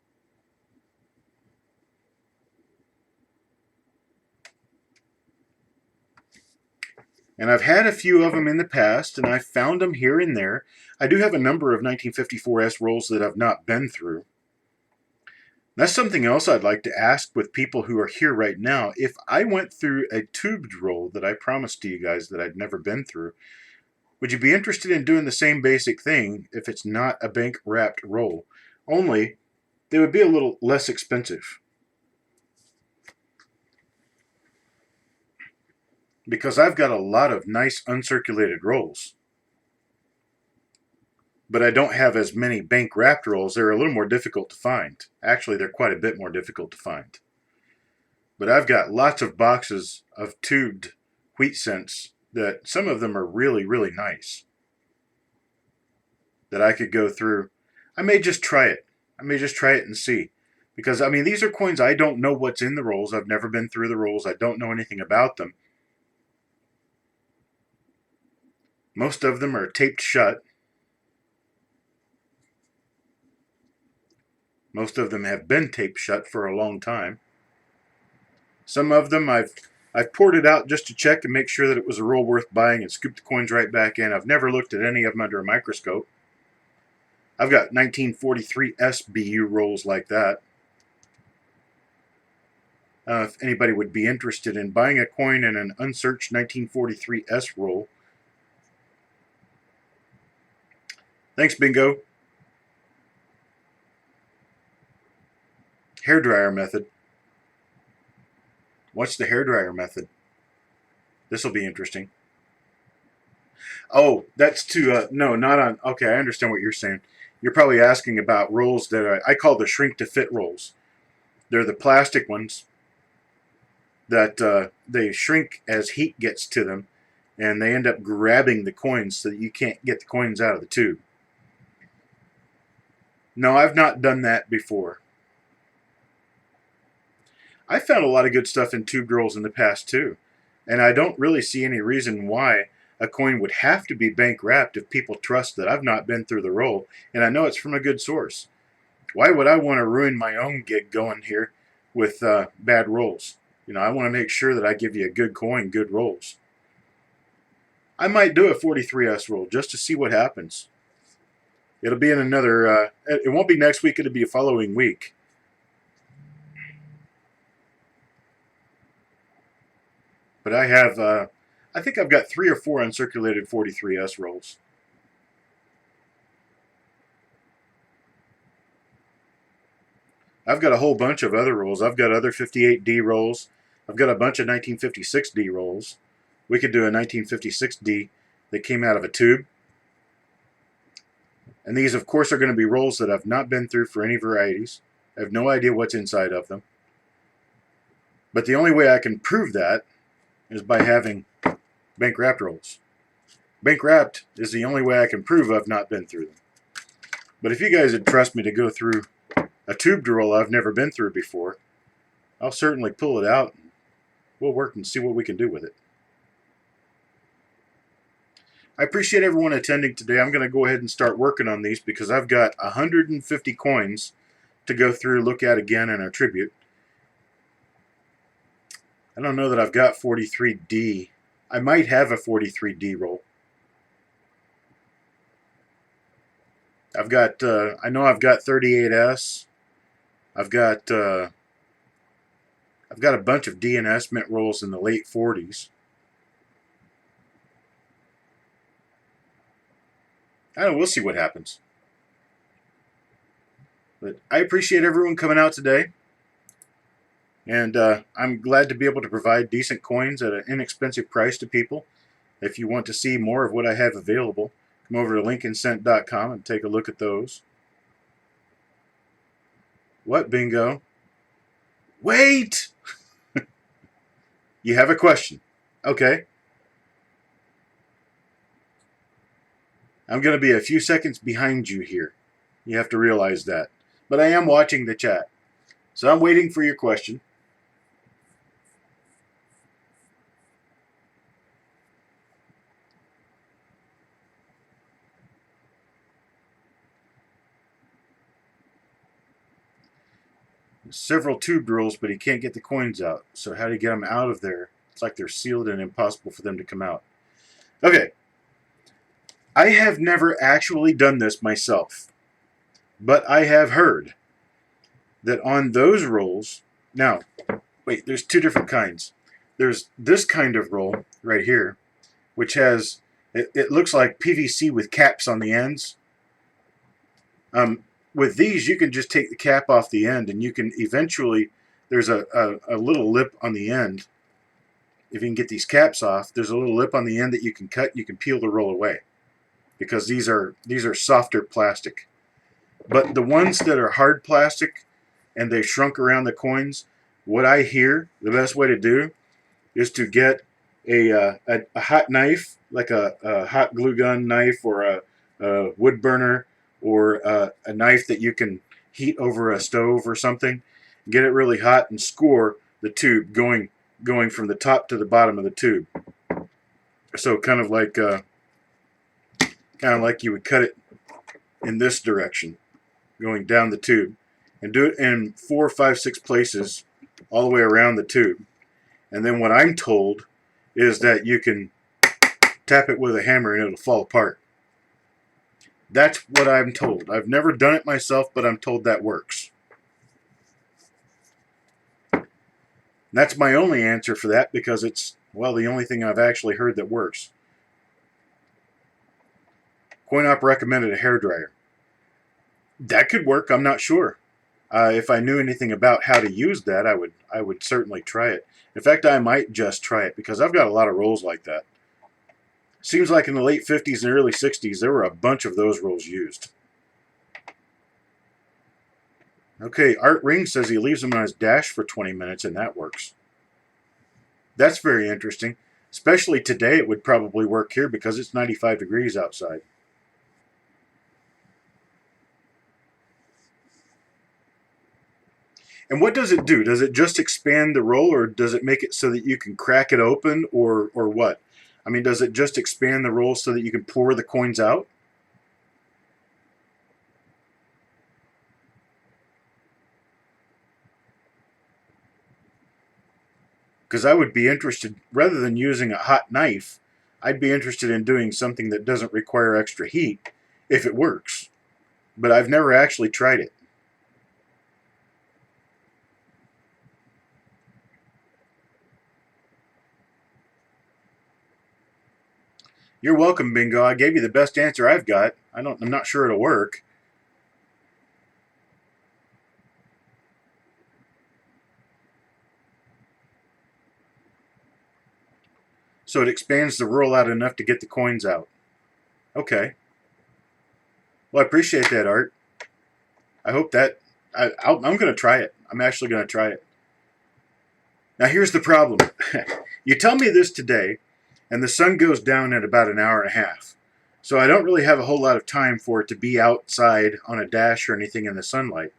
And I've had a few of them in the past, and I've found them here and there. I do have a number of 1954S rolls that I've not been through. That's something else I'd like to ask with people who are here right now. If I went through a tubed roll that I promised to you guys that I'd never been through, would you be interested in doing the same basic thing if it's not a bank wrapped roll? Only they would be a little less expensive. Because I've got a lot of nice uncirculated rolls. But I don't have as many bank wrapped rolls. They're a little more difficult to find. Actually, they're quite a bit more difficult to find. But I've got lots of boxes of tubed wheat scents that some of them are really, really nice. That I could go through. I may just try it. I may just try it and see. Because, I mean, these are coins I don't know what's in the rolls. I've never been through the rolls. I don't know anything about them. Most of them are taped shut. Most of them have been taped shut for a long time. Some of them I've poured it out just to check and make sure that it was a roll worth buying and scooped the coins right back in. I've never looked at any of them under a microscope. I've got 1943 SBU rolls like that. If anybody would be interested in buying a coin in an unsearched 1943 S roll. Thanks, Bingo. Hairdryer method. What's the hairdryer method? This will be interesting. Oh, that's to, no, not on, okay, I understand what you're saying. You're probably asking about rolls that I call the shrink to fit rolls. They're the plastic ones that they shrink as heat gets to them, and they end up grabbing the coins so that you can't get the coins out of the tube. No, I've not done that before. I found a lot of good stuff in tube rolls in the past too, and I don't really see any reason why a coin would have to be bank wrapped if people trust that I've not been through the roll and I know it's from a good source. Why would I want to ruin my own gig going here with bad rolls? You know, I want to make sure that I give you a good coin, good rolls. I might do a 43S roll just to see what happens. It'll be in another, it won't be next week, it'll be a following week. But I have, I think I've got 3 or 4 uncirculated 43S rolls. I've got a whole bunch of other rolls. I've got other 58D rolls. I've got a bunch of 1956D rolls. We could do a 1956D that came out of a tube. And these, of course, are going to be rolls that I've not been through for any varieties. I have no idea what's inside of them. But the only way I can prove that is by having bank wrapped rolls. Bank wrapped is the only way I can prove I've not been through them. But if you guys would trust me to go through a tubed roll I've never been through before, I'll certainly pull it out and we'll work and see what we can do with it. I appreciate everyone attending today. I'm going to go ahead and start working on these because I've got 150 coins to go through, look at again, and attribute. I don't know that I've got 43D. I might have a 43D roll. I've got, I know I've got 38S. I've got a bunch of DNS mint rolls in the late 40s. I don't know, we'll see what happens. But I appreciate everyone coming out today. And I'm glad to be able to provide decent coins at an inexpensive price to people. If you want to see more of what I have available, come over to lincolncent.com and take a look at those. What, bingo? Wait! You have a question. Okay. I'm going to be a few seconds behind you here. You have to realize that. But I am watching the chat. So I'm waiting for your question. Several tube rolls, but he can't get the coins out. So how do you get them out of there? It's like they're sealed and impossible for them to come out. Okay. I have never actually done this myself, but I have heard that on those rolls, now, wait, there's two different kinds. There's this kind of roll right here, which has, it looks like PVC with caps on the ends. With these, you can just take the cap off the end, and you can eventually, there's a little lip on the end. If you can get these caps off, there's a little lip on the end that you can cut. You can peel the roll away, because these are softer plastic. But the ones that are hard plastic and they shrunk around the coins, what I hear the best way to do is to get a hot knife, like a hot glue gun knife, or a wood burner, or a knife that you can heat over a stove or something. Get it really hot and score the tube going from the top to the bottom of the tube. So kind of like you would cut it in this direction, going down the tube, and do it in 4, 5, 6 places all the way around the tube. And then what I'm told is that you can tap it with a hammer and it'll fall apart. That's what I'm told. I've never done it myself, but I'm told that works. And that's my only answer for that, because it's, well, the only thing I've actually heard that works. CoinOp recommended a hairdryer. That could work. I'm not sure. If I knew anything about how to use that, I would certainly try it. In fact, I might just try it, because I've got a lot of rolls like that. Seems like in the late 50s and early 60s, there were a bunch of those rolls used. Okay, Art Ring says he leaves them on his dash for 20 minutes, and that works. That's very interesting. Especially today, it would probably work here because it's 95 degrees outside. And what does it do? Does it just expand the roll, or does it make it so that you can crack it open, or what? I mean, does it just expand the roll so that you can pour the coins out? Because I would be interested, rather than using a hot knife, I'd be interested in doing something that doesn't require extra heat if it works. But I've never actually tried it. You're welcome, Bingo. I gave you the best answer I've got. I'm not sure it'll work. So it expands the roll out enough to get the coins out. Okay. Well, I appreciate that, Art. I hope that... I'm going to try it. I'm actually going to try it. Now, here's the problem. You tell me this today, and the sun goes down in about an hour and a half. So I don't really have a whole lot of time for it to be outside on a dash or anything in the sunlight.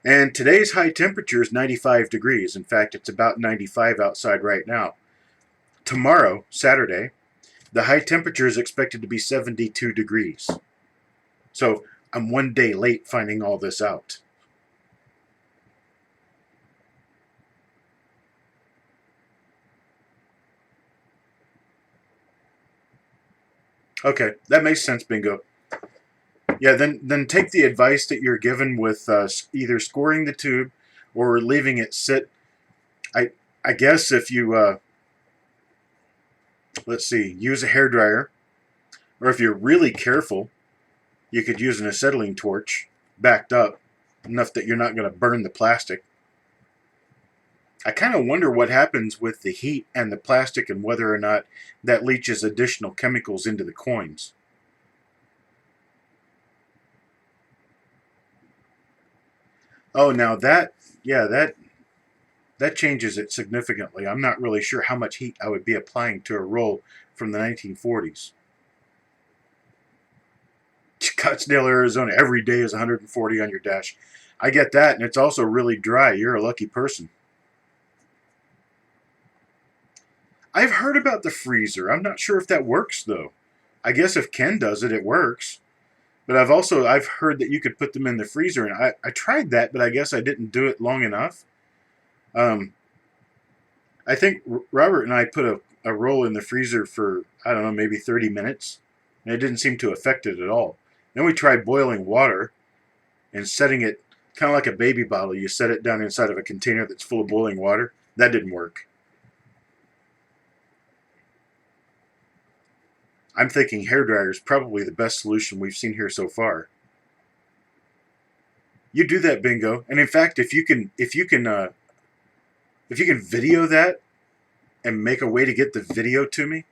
And today's high temperature is 95 degrees. In fact, it's about 95 outside right now. Tomorrow, Saturday, the high temperature is expected to be 72 degrees. So I'm one day late finding all this out. Okay, that makes sense, Bingo. Yeah, then take the advice that you're given with either scoring the tube or leaving it sit. I guess if you let's see, use a hairdryer, or if you're really careful, you could use an acetylene torch backed up enough that you're not going to burn the plastic. I kind of wonder what happens with the heat and the plastic and whether or not that leaches additional chemicals into the coins. Oh, now that, yeah, that changes it significantly. I'm not really sure how much heat I would be applying to a roll from the 1940s. Scottsdale, Arizona, every day is 140 on your dash. I get that, and it's also really dry. You're a lucky person. I've heard about the freezer. I'm not sure if that works, though. I guess if Ken does it, it works. But I've heard that you could put them in the freezer, and I tried that, but I guess I didn't do it long enough. Um, I think Robert and I put a roll in the freezer for, I don't know, maybe 30 minutes, and it didn't seem to affect it at all. Then we tried boiling water and setting it kind of like a baby bottle. You set it down inside of a container that's full of boiling water. That didn't work. I'm thinking hairdryer is probably the best solution we've seen here so far. You do that, Bingo, and in fact, if you can video that and make a way to get the video to me,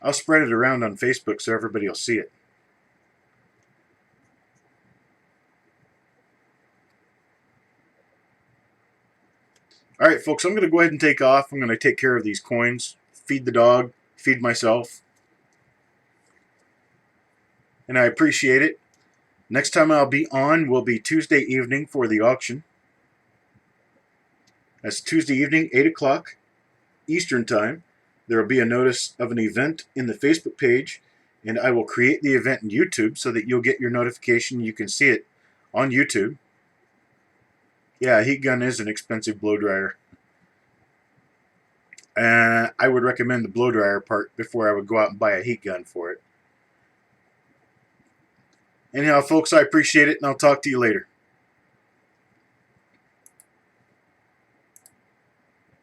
I'll spread it around on Facebook so everybody will see it. All right, folks, I'm going to go ahead and take off. I'm going to take care of these coins, feed the dog, feed myself, and I appreciate it. Next time I'll be on will be Tuesday evening for the auction. That's Tuesday evening, 8 o'clock Eastern Time. There will be a notice of an event in the Facebook page, and I will create the event in YouTube so that you'll get your notification. You can see it on YouTube. Yeah, a heat gun is an expensive blow dryer. I would recommend the blow dryer part before I would go out and buy a heat gun for it. Anyhow, folks, I appreciate it, and I'll talk to you later.